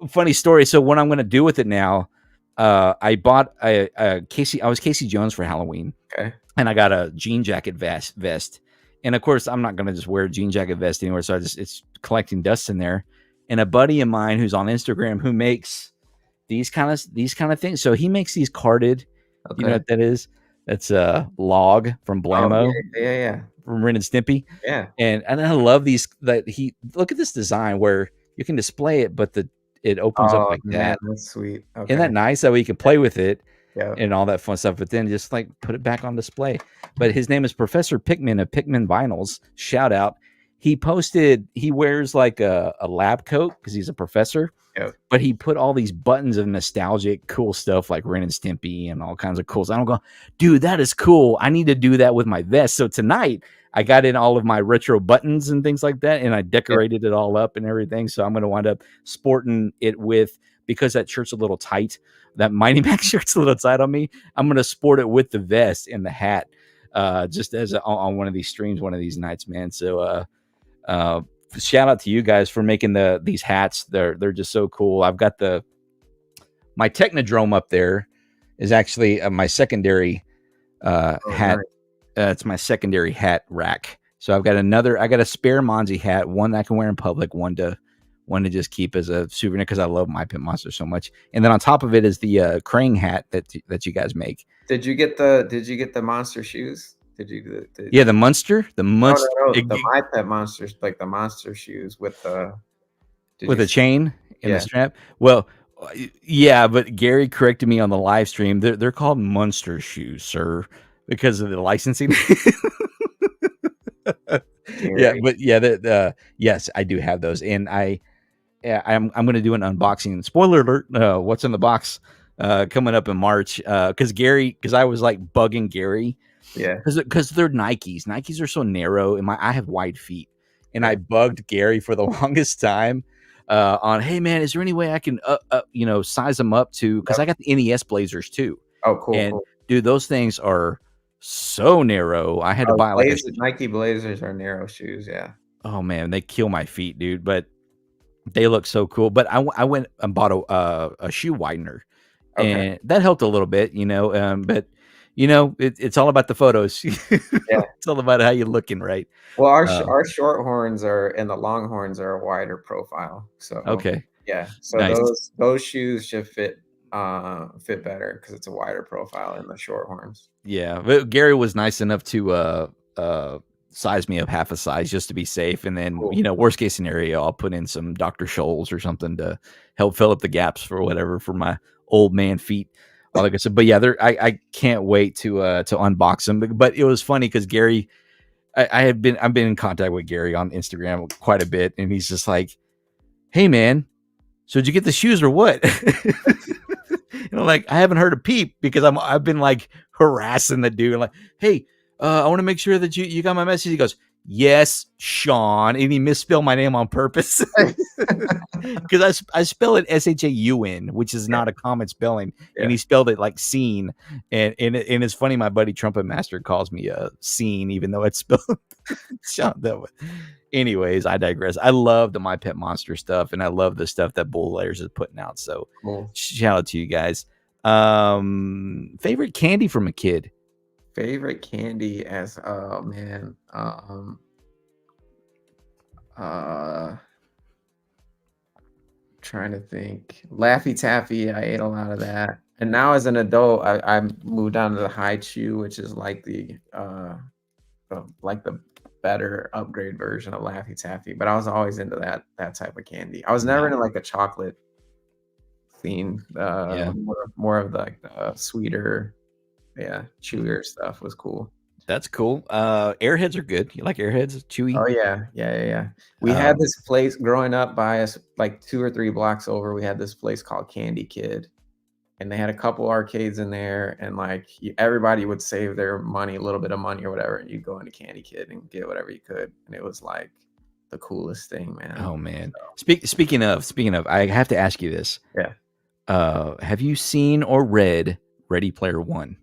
[SPEAKER 1] Funny story. So what I'm going to do with it now, I bought a Casey. I was Casey Jones for Halloween.
[SPEAKER 2] Okay.
[SPEAKER 1] And I got a jean jacket vest. And of course, I'm not going to just wear a jean jacket vest anywhere. So it's collecting dust in there. And a buddy of mine who's on Instagram who makes these kind of things. So he makes these carded. Okay. You know what that is? That's a log from Blammo.
[SPEAKER 2] Oh, yeah.
[SPEAKER 1] From Ren and Stimpy.
[SPEAKER 2] Yeah.
[SPEAKER 1] And I love these look at this design where you can display it, but it opens up like that.
[SPEAKER 2] That's sweet. Okay.
[SPEAKER 1] Isn't that nice? That way you can play with it.
[SPEAKER 2] Yeah.
[SPEAKER 1] And all that fun stuff, but then just like put it back on display. But his name is Professor Pickman of Pickman Vinyls. Shout out. He wears like a lab coat because he's a professor.
[SPEAKER 2] Yep.
[SPEAKER 1] But he put all these buttons of nostalgic cool stuff like Ren and Stimpy and all kinds of cool stuff. I don't go, dude, that is cool. I need to do that with my vest. So tonight I got in all of my retro buttons and things like that, and I decorated it all up and everything. So I'm going to wind up sporting it because that shirt's a little tight. That Mighty Max shirt's a little tight on me. I'm going to sport it with the vest and the hat just as on one of these streams, one of these nights, man. So shout out to you guys for making these hats. They're just so cool. I've got my Technodrome up there is actually my secondary hat.
[SPEAKER 2] Nice.
[SPEAKER 1] It's my secondary hat rack. So I got a spare Monzi hat, one that I can wear in public, one to just keep as a souvenir because I love My Pimp Monster so much. And then on top of it is the Krang hat that you guys make.
[SPEAKER 2] Did you get the monster shoes?
[SPEAKER 1] The Munster? The Munster.
[SPEAKER 2] No, the My Pet Monsters, like the monster shoes with the
[SPEAKER 1] chain and the strap. Well, yeah, but Gary corrected me on the live stream. They're called Munster shoes, sir, because of the licensing. Yeah, but yes, I do have those, and I'm going to do an unboxing. Spoiler alert! What's in the box coming up in March? Because I was like bugging Gary
[SPEAKER 2] Yeah.
[SPEAKER 1] because they're Nikes. Nikes are so narrow, and I have wide feet, and I
[SPEAKER 2] Yeah.
[SPEAKER 1] bugged Gary for the longest time on, hey man, is there any way I can size them up to? Because I
[SPEAKER 2] Yep.
[SPEAKER 1] got the NES Blazers too,
[SPEAKER 2] Oh, cool,
[SPEAKER 1] and
[SPEAKER 2] cool.
[SPEAKER 1] dude, those things are so narrow. I had to
[SPEAKER 2] Oh,
[SPEAKER 1] buy like a
[SPEAKER 2] Nike Blazers are narrow shoes, yeah.
[SPEAKER 1] oh man, they kill my feet, dude. But they look so cool. But I went and bought a shoe widener,
[SPEAKER 2] Okay.
[SPEAKER 1] and that helped a little bit, but it's all about the photos.
[SPEAKER 2] Yeah.
[SPEAKER 1] It's all about how you're looking, right?
[SPEAKER 2] Well,
[SPEAKER 1] Um,
[SPEAKER 2] our short horns are and the long horns are a wider profile. So,
[SPEAKER 1] okay,
[SPEAKER 2] yeah. So
[SPEAKER 1] nice.
[SPEAKER 2] those shoes should fit better because it's a wider profile in the short horns.
[SPEAKER 1] Yeah, but Gary was nice enough to size me up half a size just to be safe, and then
[SPEAKER 2] Cool.
[SPEAKER 1] worst case scenario, I'll put in some Dr. Scholl's or something to help fill up the gaps for whatever for my old man feet. All like I said, but yeah, I can't wait to unbox them. But it was funny because Gary, I've been in contact with Gary on Instagram quite a bit, and he's just like, "Hey man, so did you get the shoes or what?" Like, I haven't heard a peep because I've been like harassing the dude. Like, hey, I want to make sure that you got my message. He goes, yes, Sean, and he misspelled my name on purpose because I spell it Shaun, which is
[SPEAKER 2] Yeah,
[SPEAKER 1] not a common spelling, and
[SPEAKER 2] yeah.
[SPEAKER 1] he spelled it like scene. And it's funny. My buddy Trumpet Master calls me a scene, even though it's spelled Sean that way. Anyways, I digress. I love the My Pet Monster stuff, and I love the stuff that Bull Layers is putting out. So,
[SPEAKER 2] Cool.
[SPEAKER 1] shout out to you guys. Favorite candy from a kid?
[SPEAKER 2] Favorite candy as oh man. Uh Trying to think. Laffy Taffy, I ate a lot of that. And now as an adult, I moved on to the high chew, which is like the better upgrade version of Laffy Taffy. But I was always into that type of candy. I was never
[SPEAKER 1] Yeah,
[SPEAKER 2] into like a chocolate theme.
[SPEAKER 1] yeah,
[SPEAKER 2] More of like the sweeter, yeah, chewier stuff was cool.
[SPEAKER 1] that's cool. Airheads are good. You like Airheads? Chewy.
[SPEAKER 2] Oh yeah, yeah, yeah, yeah. We had
[SPEAKER 1] Um,
[SPEAKER 2] this place growing up by us, like 2 or 3 blocks over. We had this place called Candy Kid, and they had a couple arcades in there, and like everybody would save their money, a little bit of money or whatever, and you'd go into Candy Kid and get whatever you could, and it was like the coolest thing, man.
[SPEAKER 1] oh man.
[SPEAKER 2] So,
[SPEAKER 1] Speaking of, I have to ask you this.
[SPEAKER 2] yeah.
[SPEAKER 1] Have you seen or read Ready Player One?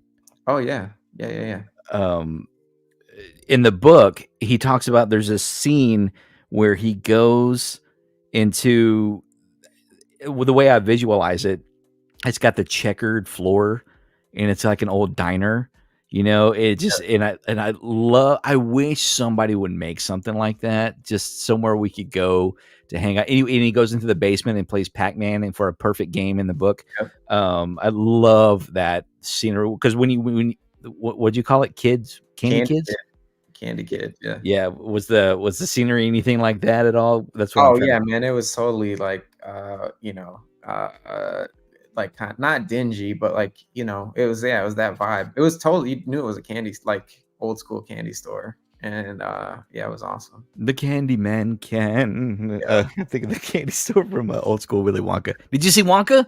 [SPEAKER 2] Oh yeah, yeah, yeah, yeah.
[SPEAKER 1] Um, in the book, he talks about there's a scene where he goes into the way I visualize it, it's got the checkered floor and it's like an old diner. It just I wish somebody would make something like that, just somewhere we could go to hang out. And he goes into the basement and plays Pac-Man and for a perfect game in the book.
[SPEAKER 2] Yep.
[SPEAKER 1] I love that scenery because what'd you call it? Candy
[SPEAKER 2] Candy
[SPEAKER 1] kids?
[SPEAKER 2] Kid, Candy Kid, yeah.
[SPEAKER 1] Yeah. Was the scenery anything like that at all? That's what I'm
[SPEAKER 2] Oh
[SPEAKER 1] trying to.
[SPEAKER 2] yeah, man, it was totally like like kind not dingy, but like, it was yeah, it was that vibe. It was totally you knew it was a like old school candy store. And yeah, it was awesome.
[SPEAKER 1] The Candyman can.
[SPEAKER 2] Yeah.
[SPEAKER 1] I think of the candy store from old school Willy Wonka. Did you see Wonka?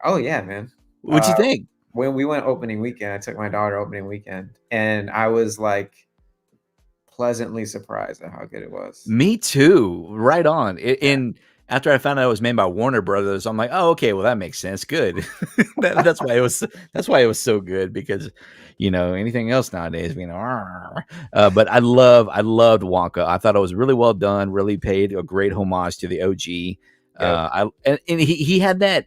[SPEAKER 2] Oh yeah, man.
[SPEAKER 1] What'd
[SPEAKER 2] Uh
[SPEAKER 1] you think?
[SPEAKER 2] when we went opening weekend, I took my daughter opening weekend and I was like pleasantly surprised at how good it was.
[SPEAKER 1] Me too. Right on.
[SPEAKER 2] Yeah.
[SPEAKER 1] And after I found out it was made by Warner Brothers, I'm like, oh, okay, well that makes sense. Good. That's why it was. That's why it was so good because, anything else nowadays, but I loved Wonka. I thought it was really well done. Really paid a great homage to the OG.
[SPEAKER 2] Yep.
[SPEAKER 1] And he had that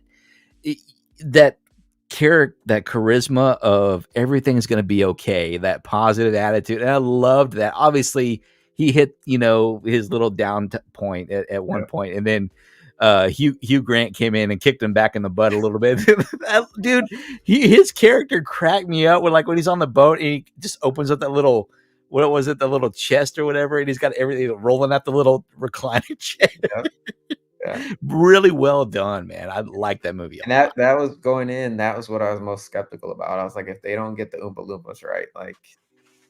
[SPEAKER 1] character, that charisma of everything's going to be okay, that positive attitude. And I loved that. Obviously, he hit, his little down point at one
[SPEAKER 2] Yep.
[SPEAKER 1] point, and then Hugh Grant came in and kicked him back in the butt a little bit. Dude, his character cracked me up when he's on the boat and he just opens up that little, what was it, the little chest or whatever, and he's got everything rolling out the little reclining chair.
[SPEAKER 2] Yep. Yeah.
[SPEAKER 1] Really well done, man. I like that movie a
[SPEAKER 2] And
[SPEAKER 1] lot.
[SPEAKER 2] that was going in, that was what I was most skeptical about. I was like, if they don't get the Oompa Loompas right, like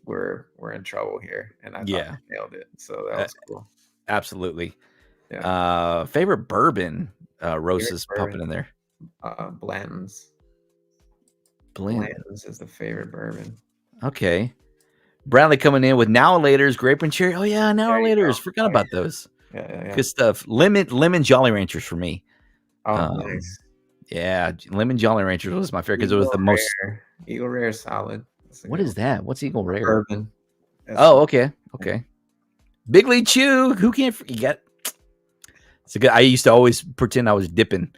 [SPEAKER 2] we're in trouble here. And I thought
[SPEAKER 1] Yeah.
[SPEAKER 2] they nailed it. So that
[SPEAKER 1] Uh,
[SPEAKER 2] was cool.
[SPEAKER 1] Absolutely.
[SPEAKER 2] Yeah.
[SPEAKER 1] Favorite bourbon.
[SPEAKER 2] Favorite
[SPEAKER 1] Rosa's popping
[SPEAKER 2] bourbon,
[SPEAKER 1] in there.
[SPEAKER 2] Blanton's.
[SPEAKER 1] Blend.
[SPEAKER 2] Blanton's is the favorite bourbon.
[SPEAKER 1] Okay. Bradley coming in with Now Laters, Grape and Cherry. Oh yeah, Now
[SPEAKER 2] There you go.
[SPEAKER 1] Laters. Forgot
[SPEAKER 2] Oh,
[SPEAKER 1] about those.
[SPEAKER 2] yeah, yeah, yeah.
[SPEAKER 1] Good stuff. Lemon Jolly Ranchers for me.
[SPEAKER 2] Oh, nice.
[SPEAKER 1] Yeah, Lemon Jolly Ranchers was my favorite because it was
[SPEAKER 2] Eagle
[SPEAKER 1] the most.
[SPEAKER 2] Rare. Eagle Rare is solid. That's a
[SPEAKER 1] What
[SPEAKER 2] good
[SPEAKER 1] is
[SPEAKER 2] one.
[SPEAKER 1] that? What's Eagle Rare?
[SPEAKER 2] Bourbon. That's
[SPEAKER 1] Oh,
[SPEAKER 2] a,
[SPEAKER 1] okay, okay. Big League Chew. Who can't forget? It's a good. I used to always pretend I was dipping,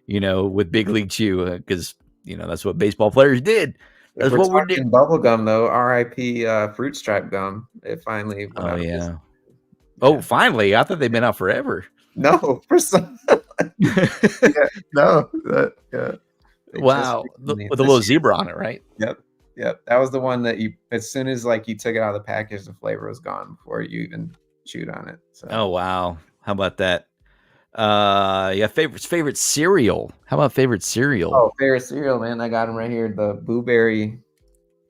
[SPEAKER 1] with Big League Chew because that's what baseball players did.
[SPEAKER 2] if
[SPEAKER 1] That's
[SPEAKER 2] we're
[SPEAKER 1] what we're doing.
[SPEAKER 2] talking bubble gum though, R.I.P. Fruit Stripe gum. It finally went
[SPEAKER 1] Oh
[SPEAKER 2] out of
[SPEAKER 1] yeah.
[SPEAKER 2] business.
[SPEAKER 1] Oh, finally! I thought they'd been out forever.
[SPEAKER 2] No, for some. Yeah, no, yeah. They just
[SPEAKER 1] Wow, with
[SPEAKER 2] recently-
[SPEAKER 1] a
[SPEAKER 2] this
[SPEAKER 1] little
[SPEAKER 2] year-
[SPEAKER 1] zebra on it, right?
[SPEAKER 2] Yep. That was the one that you, as soon as like you took it out of the package, the flavor was gone before you even chewed on it. So.
[SPEAKER 1] Oh wow, how about that? Yeah, favorite cereal. How about favorite cereal?
[SPEAKER 2] Oh, favorite cereal, man. I got them right here. The blueberry.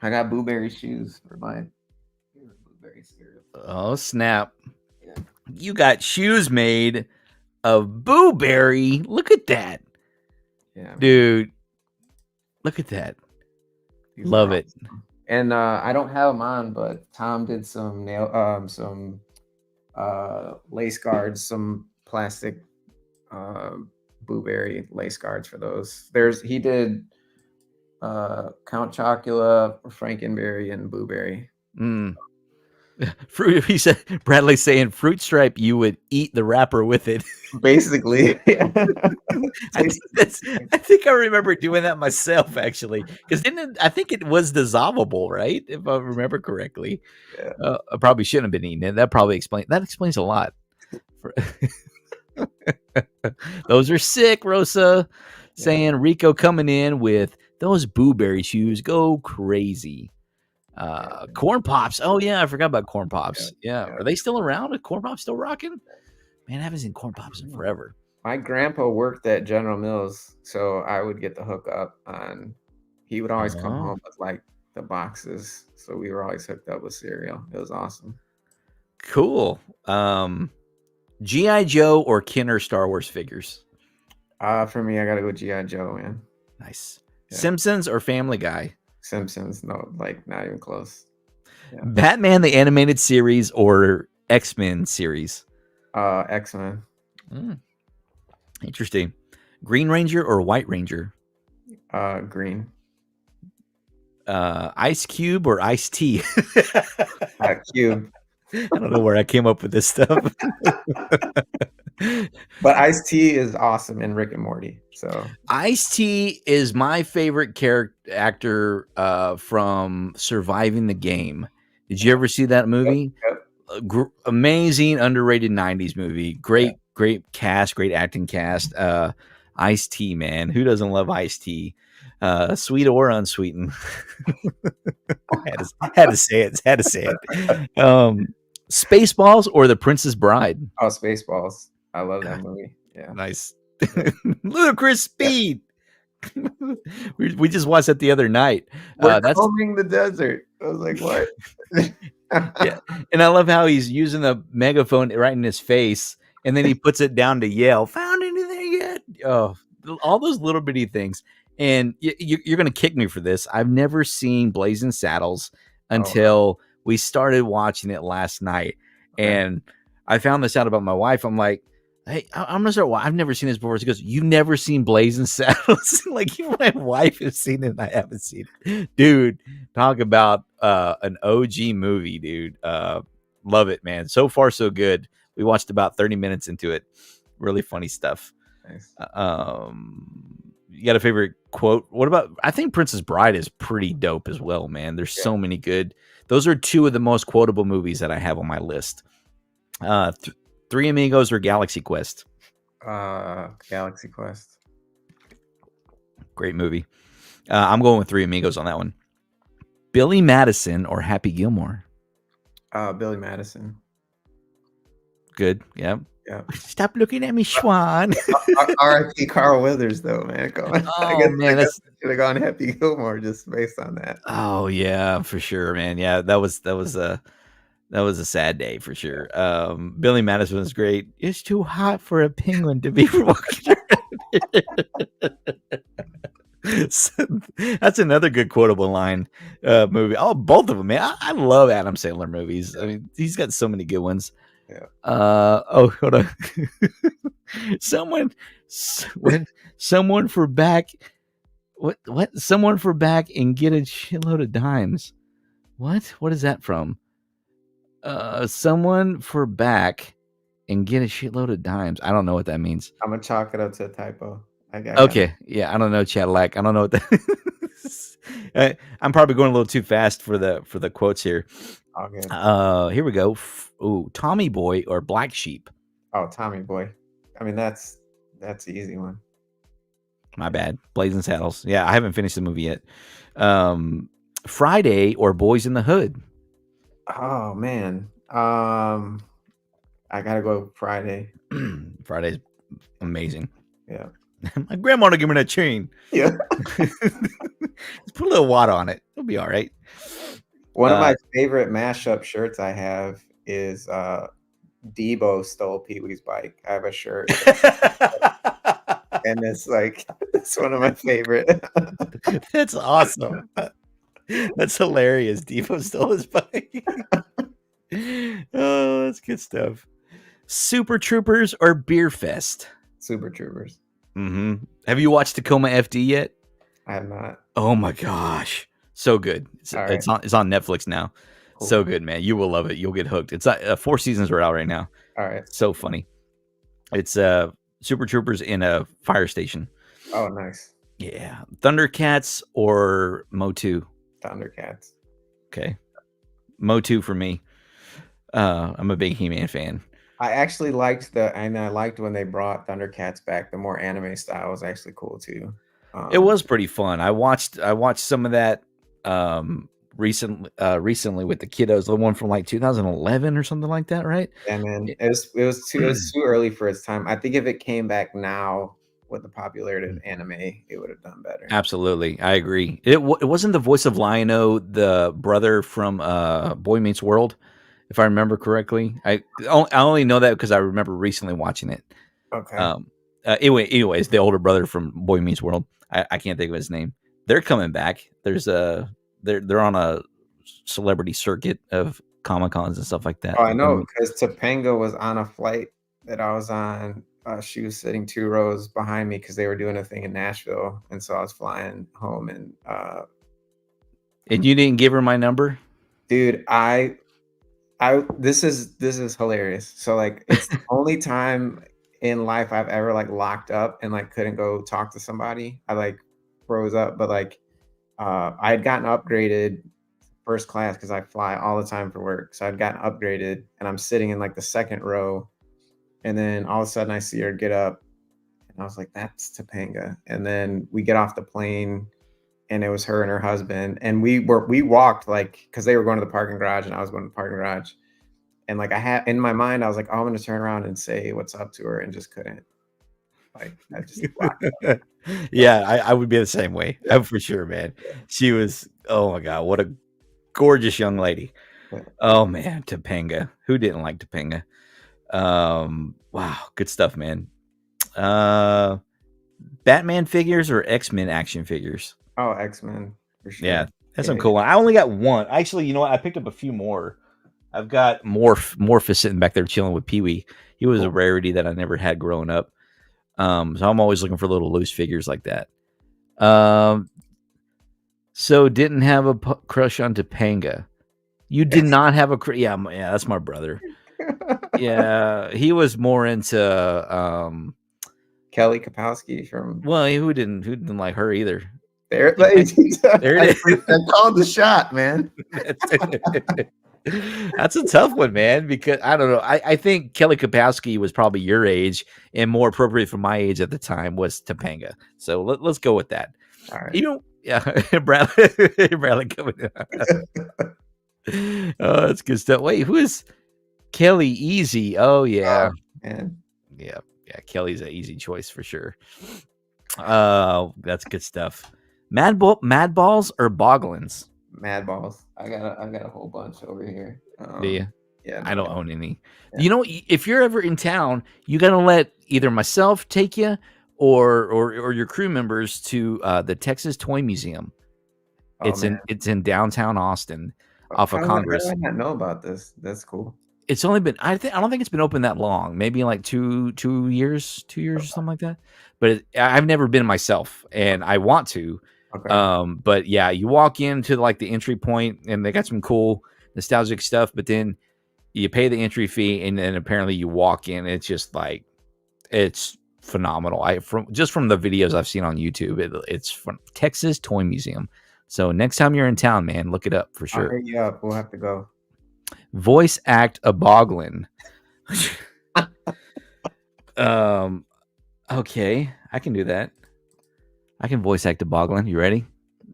[SPEAKER 2] I got blueberry shoes for my favorite blueberry cereal.
[SPEAKER 1] Oh snap!
[SPEAKER 2] Yeah.
[SPEAKER 1] You got shoes made of blueberry. Look at that,
[SPEAKER 2] Yeah,
[SPEAKER 1] dude. Look at that.
[SPEAKER 2] these
[SPEAKER 1] Love
[SPEAKER 2] are
[SPEAKER 1] it.
[SPEAKER 2] awesome. And I don't have them on, but Tom did some lace guards, some plastic blueberry lace guards for those. He did Count Chocula, Frankenberry, and blueberry.
[SPEAKER 1] Fruit. He said Bradley saying Fruit Stripe. You would eat the wrapper with it.
[SPEAKER 2] Basically,
[SPEAKER 1] I think I remember doing that myself actually, because I think it was dissolvable, right? If I remember correctly.
[SPEAKER 2] Yeah.
[SPEAKER 1] I probably shouldn't have been eating it. That explains a lot. Those are sick, Rosa. Saying Rico coming in with those blueberry shoes. Go crazy. Corn Pops. Oh yeah, I forgot about Corn Pops. Yeah. Are they still around? Are Corn Pops still rocking? Man, I haven't seen Corn Pops in forever.
[SPEAKER 2] My grandpa worked at General Mills, so I would get the hookup on. He would always come home with like the boxes, so we were always hooked up with cereal. It was awesome.
[SPEAKER 1] Cool. G.I. Joe or Kenner Star Wars figures?
[SPEAKER 2] For me, I gotta go G.I. Joe, man.
[SPEAKER 1] Nice.
[SPEAKER 2] Yeah.
[SPEAKER 1] Simpsons or Family Guy?
[SPEAKER 2] Simpsons, no, like not even close.
[SPEAKER 1] Yeah. Batman the Animated Series or X-Men series?
[SPEAKER 2] X-Men.
[SPEAKER 1] Interesting. Green Ranger or White Ranger?
[SPEAKER 2] Green.
[SPEAKER 1] Ice Cube or Ice Tea?
[SPEAKER 2] Cube.
[SPEAKER 1] I don't know where I came up with this stuff.
[SPEAKER 2] But Ice-T is awesome in Rick and Morty. So
[SPEAKER 1] Ice-T is my favorite actor from Surviving the Game. Did you ever see that movie?
[SPEAKER 2] Yep.
[SPEAKER 1] Amazing, underrated 90s movie. Great cast, great acting cast. Ice-T, man. Who doesn't love Ice-T? Sweet or unsweetened. had to say it. Spaceballs or The Princess Bride?
[SPEAKER 2] Oh, Spaceballs. I love that movie. Yeah.
[SPEAKER 1] Nice. Ludicrous Speed. We just watched that the other night.
[SPEAKER 2] That's combing the desert. I was like, what?
[SPEAKER 1] Yeah. And I love how he's using the megaphone right in his face, and then he puts it down to yell, "Found anything yet?" Oh, all those little bitty things. And you're going to kick me for this. I've never seen Blazing Saddles until we started watching it last night. Okay. And I found this out about my wife. I'm like, hey, I'm gonna start. I've never seen this before. She goes, "You've never seen Blazing Saddles?" Like, even my wife has seen it, and I haven't seen it. Dude, talk about an OG movie, dude. Love it, man. So far, so good. We watched about 30 minutes into it. Really funny stuff.
[SPEAKER 2] Nice.
[SPEAKER 1] You got a favorite quote? What about? I think Princess Bride is pretty dope as well, man. There's so many good. Those are two of the most quotable movies that I have on my list. Three Amigos or Galaxy Quest?
[SPEAKER 2] Galaxy Quest.
[SPEAKER 1] Great movie. I'm going with Three Amigos on that one. Billy Madison or Happy Gilmore?
[SPEAKER 2] Billy Madison.
[SPEAKER 1] Good. Yeah.
[SPEAKER 2] Yeah.
[SPEAKER 1] Stop looking at me, Schwan.
[SPEAKER 2] R.I.P. Carl Weathers, though, man.
[SPEAKER 1] Oh, man.
[SPEAKER 2] I should have gone Happy Gilmore just based on that.
[SPEAKER 1] Oh, yeah, for sure, man. Yeah, that was That was a sad day for sure. Billy Madison was great. It's too hot for a penguin to be walking around. So, that's another good quotable line. Movie. Oh, both of them, man. I love Adam Sandler movies. I mean, he's got so many good ones.
[SPEAKER 2] Yeah.
[SPEAKER 1] Oh, hold on. someone, when someone for back. What? Someone for back and get a shitload of dimes. What? What is that from? Someone for back and get a shitload of dimes. I don't know what that means.
[SPEAKER 2] I'm gonna chalk it up to a typo. I got
[SPEAKER 1] Okay, yeah, I don't know Cadillac. I don't know what that is. I'm probably going a little too fast for the quotes here.
[SPEAKER 2] all good.
[SPEAKER 1] Here we go. Ooh, Tommy Boy or Black Sheep.
[SPEAKER 2] Oh, Tommy Boy. I mean, that's the easy one.
[SPEAKER 1] My bad. Blazing Saddles. Yeah, I haven't finished the movie yet. Friday or Boys in the Hood.
[SPEAKER 2] Oh man. I gotta go Friday.
[SPEAKER 1] Friday's amazing.
[SPEAKER 2] Yeah.
[SPEAKER 1] My grandma to give me that chain.
[SPEAKER 2] Yeah.
[SPEAKER 1] Just put a little water on it. It'll be all right.
[SPEAKER 2] One of my favorite mashup shirts I have is Debo stole Pee Wee's bike. I have a shirt. And it's like it's one of my favorite.
[SPEAKER 1] That's awesome. That's hilarious. Debo stole his bike. Oh, that's good stuff. Super Troopers or Beer Fest?
[SPEAKER 2] Super Troopers.
[SPEAKER 1] Mm-hmm. Have you watched Tacoma FD yet?
[SPEAKER 2] I have not.
[SPEAKER 1] Oh my gosh, so good. It's on Netflix now. Cool. So good, man. You will love it. You'll get hooked. It's 4 seasons are out right now.
[SPEAKER 2] All right.
[SPEAKER 1] So funny. It's Super Troopers in a fire station.
[SPEAKER 2] Oh, nice.
[SPEAKER 1] Yeah. Thundercats or Motu?
[SPEAKER 2] Thundercats.
[SPEAKER 1] Okay. Motu for me. I'm a big He-Man fan.
[SPEAKER 2] I actually liked I liked when they brought Thundercats back. The more anime style was actually cool too.
[SPEAKER 1] It was pretty fun. I watched some of that recently with the kiddos. The one from like 2011 or something like that, right?
[SPEAKER 2] Yeah, man. It was too early for its time. I think if it came back now with the popularity of anime, it would have done better.
[SPEAKER 1] Absolutely, I agree. It wasn't the voice of Lion-O, the brother from Boy Meets World, if I remember correctly. I only know that because I remember recently watching it.
[SPEAKER 2] Okay.
[SPEAKER 1] Anyways, the older brother from Boy Meets World. I can't think of his name. They're coming back. They're on a celebrity circuit of Comic-Cons and stuff like that.
[SPEAKER 2] Oh, I know, because Topanga was on a flight that I was on. She was sitting 2 rows behind me because they were doing a thing in Nashville, and so I was flying home. And
[SPEAKER 1] you didn't give her my number,
[SPEAKER 2] dude. This is hilarious. So like, it's the only time in life I've ever like locked up and like couldn't go talk to somebody. I like froze up, but like I had gotten upgraded first class because I fly all the time for work. So I'd gotten upgraded and I'm sitting in like the second row, and then all of a sudden I see her get up and I was like, that's Topanga. And then we get off the plane and it was her and her husband. And we walked like, because they were going to the parking garage and I was going to the parking garage. And like I had in my mind, I was like, oh, I'm going to turn around and say what's up to her, and just couldn't. Like I just
[SPEAKER 1] yeah, I would be the same way. Yeah. For sure, man. She was, oh my God, what a gorgeous young lady. Yeah. Oh man, Topanga. Who didn't like Topanga? Wow, good stuff, man. Batman figures or X-Men action figures?
[SPEAKER 2] Oh, X-Men for sure.
[SPEAKER 1] Yeah, that's some cool one. I only got one. Actually, you know what? I picked up a few more. I've got Morph sitting back there chilling with Pee-wee. He was a rarity that I never had growing up. So I'm always looking for little loose figures like that. So didn't have a crush on Topanga. You did not have a crush. Yeah, that's my brother. Yeah, he was more into
[SPEAKER 2] Kelly Kapowski from.
[SPEAKER 1] Well, who didn't like her either.
[SPEAKER 2] There it is. I called the shot, man.
[SPEAKER 1] That's a tough one, man, because I don't know. I think Kelly Kapowski was probably your age, and more appropriate for my age at the time was Topanga. So let's go with that.
[SPEAKER 2] All right.
[SPEAKER 1] You know, yeah, Bradley coming in. Oh, that's good stuff. Wait, who is Kelly? Easy. Oh yeah,
[SPEAKER 2] man.
[SPEAKER 1] Yeah. Kelly's an easy choice for sure. That's good stuff. Mad Balls or Boglins?
[SPEAKER 2] Mad Balls. I got a whole bunch over here.
[SPEAKER 1] Do you?
[SPEAKER 2] Yeah,
[SPEAKER 1] I
[SPEAKER 2] no,
[SPEAKER 1] don't own any.
[SPEAKER 2] yeah.
[SPEAKER 1] You know, if you're ever in town, you got to let either myself take you or your crew members to the Texas Toy Museum.
[SPEAKER 2] Oh man,
[SPEAKER 1] It's in downtown Austin off of
[SPEAKER 2] how do
[SPEAKER 1] Congress.
[SPEAKER 2] I not know about this? That's cool.
[SPEAKER 1] It's only been I don't think it's been open that long. Maybe like 2 years, 2 years or something like that. But I've never been myself, and I want to.
[SPEAKER 2] Okay.
[SPEAKER 1] But yeah, you walk into like the entry point, and they got some cool nostalgic stuff. But then you pay the entry fee, and then apparently you walk in. It's just like it's phenomenal. From the videos I've seen on YouTube, it's from Texas Toy Museum. So next time you're in town, man, look it up for
[SPEAKER 2] I'll
[SPEAKER 1] sure.
[SPEAKER 2] hit you up. We'll have to go.
[SPEAKER 1] Voice act a Boglin. Okay, I can do that. I can voice act a Boglin. You ready?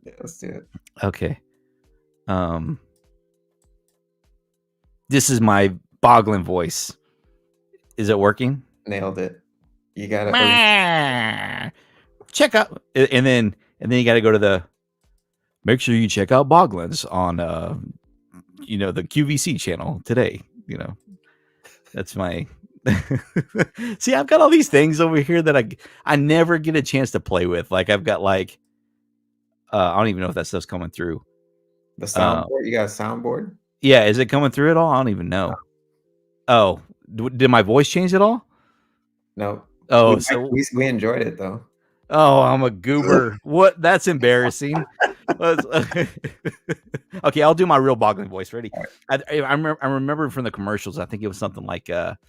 [SPEAKER 2] Yeah, let's do it.
[SPEAKER 1] Okay. This is my Boglin voice. Is it working?
[SPEAKER 2] Nailed it. You got it.
[SPEAKER 1] Check out, and then you got to go to the. Make sure you check out Boglins on the QVC channel today. That's my. See, I've got all these things over here that I never get a chance to play with. Like I've got like I don't even know if that stuff's coming through.
[SPEAKER 2] The soundboard. You got a soundboard?
[SPEAKER 1] Yeah, is it coming through at all? I don't even know. Oh, did my voice change at all?
[SPEAKER 2] No.
[SPEAKER 1] Oh,
[SPEAKER 2] we enjoyed it though.
[SPEAKER 1] Oh, I'm a goober. What? That's embarrassing. Okay, I'll do my real Boglin voice. Ready? I remember from the commercials. I think it was something like no,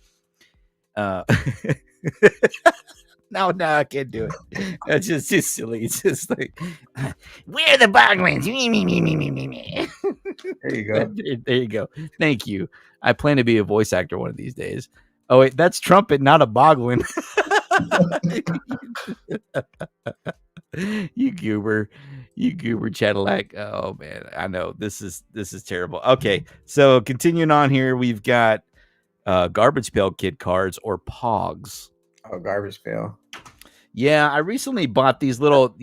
[SPEAKER 1] I can't do it. That's just silly. It's just like we're the Boglins. Me.
[SPEAKER 2] There you go.
[SPEAKER 1] There you go. Thank you. I plan to be a voice actor one of these days. Oh wait, that's trumpet, not a Boglin. You goober Cadillac. Oh man, I know this is terrible. Okay, so continuing on here, we've got Garbage Pail Kid cards or Pogs.
[SPEAKER 2] Oh, Garbage Pail.
[SPEAKER 1] Yeah, I recently bought these little.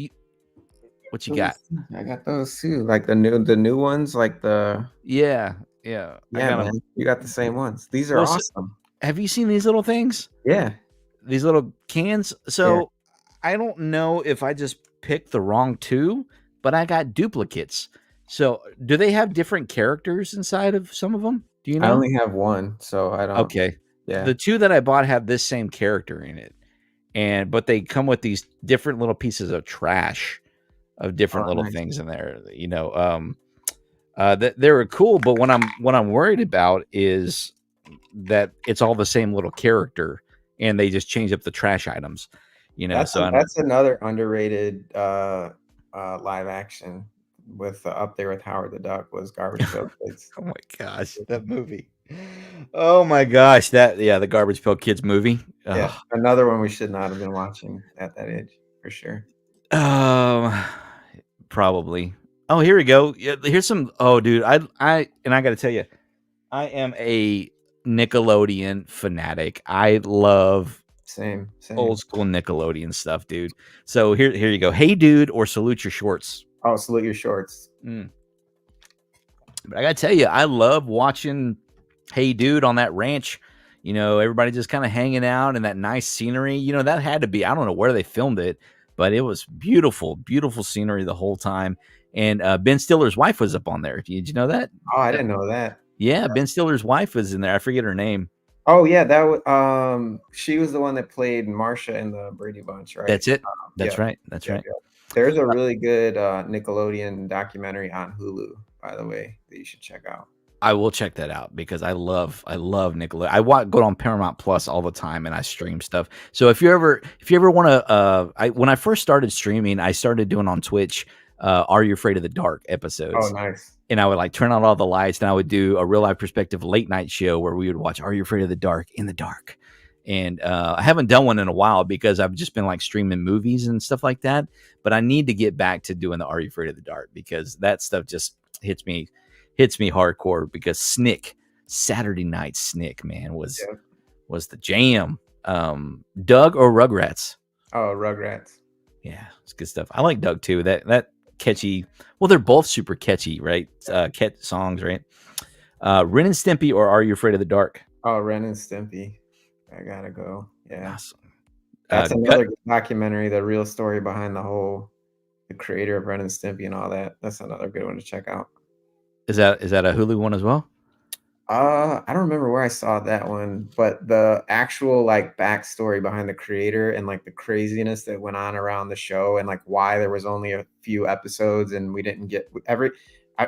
[SPEAKER 1] What you got?
[SPEAKER 2] I got those too, like the new ones, like the
[SPEAKER 1] yeah.
[SPEAKER 2] Yeah, man, you got the same ones. These are awesome.
[SPEAKER 1] Have you seen these little things?
[SPEAKER 2] Yeah,
[SPEAKER 1] these little cans. So I don't know if I just picked the wrong two, but I got duplicates. So do they have different characters inside of some of them? Do you know?
[SPEAKER 2] I only have one, so I don't.
[SPEAKER 1] Okay.
[SPEAKER 2] Yeah.
[SPEAKER 1] The two that I bought have this same character in it. But they come with these different little pieces of trash of different little things in there. That they were cool, but what I'm worried about is that it's all the same little character and they just change up the trash items.
[SPEAKER 2] That's another underrated live action with up there with Howard the Duck was Garbage Pail Kids.
[SPEAKER 1] Oh my gosh, that movie. Oh my gosh, the Garbage Pail Kids movie.
[SPEAKER 2] Yeah, another one we should not have been watching at that age for sure.
[SPEAKER 1] Probably. Oh, here we go. Yeah, here's some. Oh, dude, I got to tell you, I am a Nickelodeon fanatic. I love
[SPEAKER 2] same
[SPEAKER 1] old school Nickelodeon stuff, dude. So here you go. Hey, dude, or Salute Your Shorts.
[SPEAKER 2] Oh, Salute Your Shorts.
[SPEAKER 1] But I gotta tell you, I love watching Hey Dude on that ranch. Everybody just kind of hanging out and that nice scenery. That had to be, I don't know where they filmed it, but it was beautiful, beautiful scenery the whole time. And Ben Stiller's wife was up on there. Did you know that?
[SPEAKER 2] Oh, I didn't know that.
[SPEAKER 1] Yeah, Ben Stiller's wife was in there. I forget her name.
[SPEAKER 2] Oh yeah, that was she was the one that played Marsha in the Brady Bunch, right?
[SPEAKER 1] That's it. That's right. That's right.
[SPEAKER 2] There's a really good Nickelodeon documentary on Hulu, by the way, that you should check out.
[SPEAKER 1] I will check that out because I love Nickelodeon. I go on Paramount Plus all the time and I stream stuff. So if you ever want to, when I first started streaming, I started doing on Twitch. Are You Afraid of the Dark episodes?
[SPEAKER 2] Oh, nice.
[SPEAKER 1] And I would like turn on all the lights, and I would do a Real Life Perspective late night show where we would watch Are You Afraid of the Dark in the dark. And I haven't done one in a while because I've just been like streaming movies and stuff like that. But I need to get back to doing the Are You Afraid of the Dark because that stuff just hits me hardcore. Because Saturday Night Snick, man, was the jam. Doug or Rugrats?
[SPEAKER 2] Oh, Rugrats.
[SPEAKER 1] Yeah, it's good stuff. I like Doug too. That catchy. Well, they're both super catchy, right? Songs, right? Ren and Stimpy, or Are You Afraid of the Dark?
[SPEAKER 2] Oh, Ren and Stimpy. I gotta go. Yeah.
[SPEAKER 1] Awesome.
[SPEAKER 2] That's
[SPEAKER 1] Gut
[SPEAKER 2] another good documentary, the real story behind the creator of Ren and Stimpy and all that. That's another good one to check out.
[SPEAKER 1] is that a Hulu one as well?
[SPEAKER 2] I don't remember where I saw that one, but the actual like backstory behind the creator and like the craziness that went on around the show and like why there was only a few episodes and we didn't get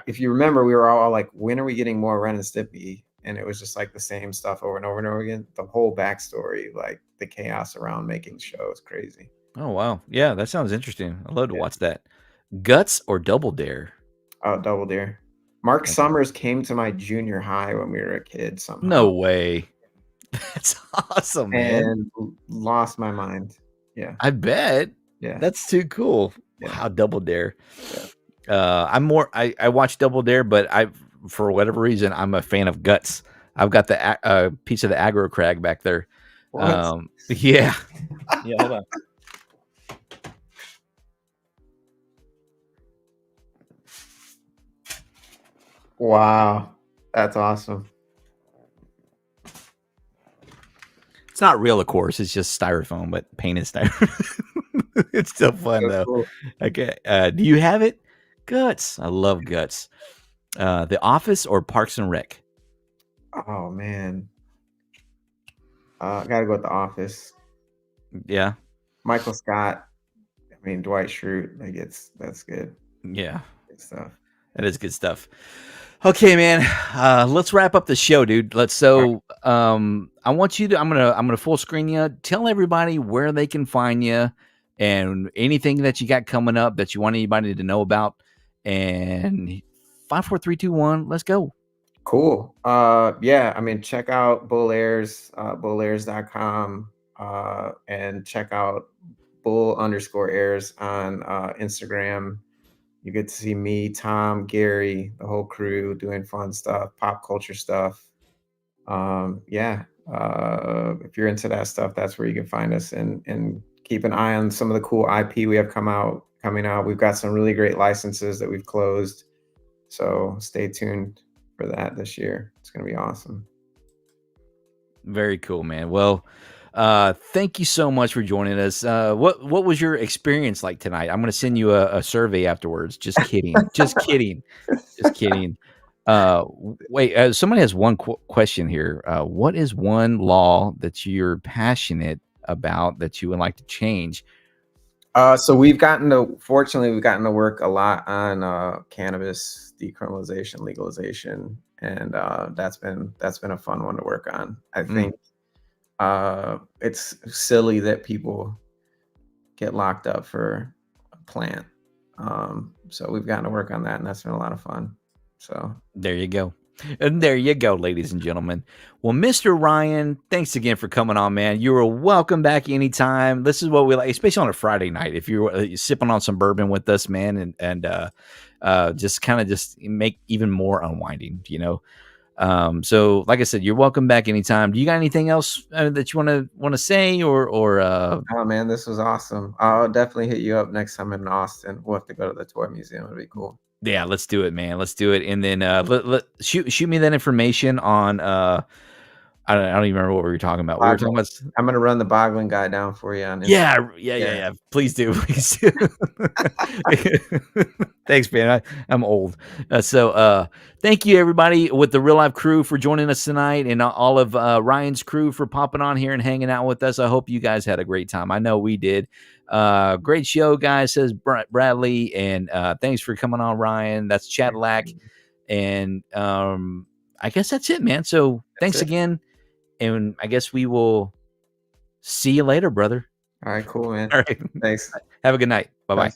[SPEAKER 2] if you remember, we were all like, when are we getting more Ren and Stimpy? And it was just like the same stuff over and over and over again. The whole backstory, like the chaos around making the show is crazy.
[SPEAKER 1] Oh wow, yeah, that sounds interesting. I'd love to
[SPEAKER 2] Yeah.
[SPEAKER 1] watch that. Guts or Double Dare?
[SPEAKER 2] Oh, Double Dare. Mark
[SPEAKER 1] Okay.
[SPEAKER 2] Summers came to my junior high when we were a kid somehow
[SPEAKER 1] No way. That's awesome, man.
[SPEAKER 2] and lost my mind. Yeah.
[SPEAKER 1] I bet.
[SPEAKER 2] Yeah.
[SPEAKER 1] That's too cool.
[SPEAKER 2] Yeah.
[SPEAKER 1] Wow, Double Dare.
[SPEAKER 2] Yeah.
[SPEAKER 1] I watch Double Dare, but for whatever reason I'm a fan of Guts. I've got the piece of the aggro crag back there.
[SPEAKER 2] What?
[SPEAKER 1] Yeah. Yeah, hold on.
[SPEAKER 2] Wow. That's awesome.
[SPEAKER 1] It's not real, of course. It's just styrofoam, but painted styrofoam. It's still fun
[SPEAKER 2] That's
[SPEAKER 1] though.
[SPEAKER 2] cool.
[SPEAKER 1] Okay. Do you have it? Guts. I love Guts. The Office or Parks and Rec?
[SPEAKER 2] Oh man. I gotta go with The Office.
[SPEAKER 1] Yeah.
[SPEAKER 2] Michael Scott. I mean Dwight Schrute. Like that's good.
[SPEAKER 1] Yeah.
[SPEAKER 2] Good stuff.
[SPEAKER 1] That is good stuff. Okay, man. Let's wrap up the show, dude. I want you to I'm gonna full screen you. Tell everybody where they can find you and anything that you got coming up that you want anybody to know about. And 5, 4, 3, 2, 1, let's go.
[SPEAKER 2] Cool. Yeah, I mean, check out Bull Airs, bullairs.com, and check out bull_airs on Instagram. You get to see me, Tom, Gary, the whole crew doing fun stuff, pop culture stuff. Yeah, if you're into that stuff, that's where you can find us and keep an eye on some of the cool IP we have coming out. We've got some really great licenses that we've closed. So stay tuned for that this year. It's going to be awesome.
[SPEAKER 1] Very cool, man. Well, thank you so much for joining us. What was your experience like tonight? I'm going to send you a survey afterwards. Just kidding. Just kidding. Just kidding. Wait, somebody has one question here. What is one law that you're passionate about that you would like to change?
[SPEAKER 2] So fortunately, we've gotten to work a lot on cannabis decriminalization, legalization, and that's been a fun one to work on. I think it's silly that people get locked up for a plant. So we've gotten to work on that, and that's been a lot of fun. So
[SPEAKER 1] there you go. And there you go, ladies and gentlemen. Well, Mr. Ryan, thanks again for coming on, man. You are welcome back anytime. This is what we like, especially on a Friday night. If you're sipping on some bourbon with us, man, and just kind of just make even more unwinding, you know. So, like I said, you're welcome back anytime. Do you got anything else that you want to say, or?
[SPEAKER 2] Oh man, this was awesome. I'll definitely hit you up next time in Austin. We'll have to go to the toy museum. It'll be cool.
[SPEAKER 1] Yeah, let's do it, man. Let's do it. And then shoot me that information on I don't even remember what we were talking about. We were talking about
[SPEAKER 2] I'm gonna run the boggling guy down for you on
[SPEAKER 1] Instagram. Yeah. Please do. Please do. Thanks, man. I'm old. Thank you everybody with the Real Life crew for joining us tonight, and all of Ryan's crew for popping on here and hanging out with us. I hope you guys had a great time. I know we did. Great show, guys, says Bradley, and thanks for coming on, Ryan. That's Cadillac, and I guess that's it, man. So thanks again, and I guess we will see you later, brother.
[SPEAKER 2] All right, cool, man.
[SPEAKER 1] All right,
[SPEAKER 2] thanks.
[SPEAKER 1] Have a good night. Bye bye.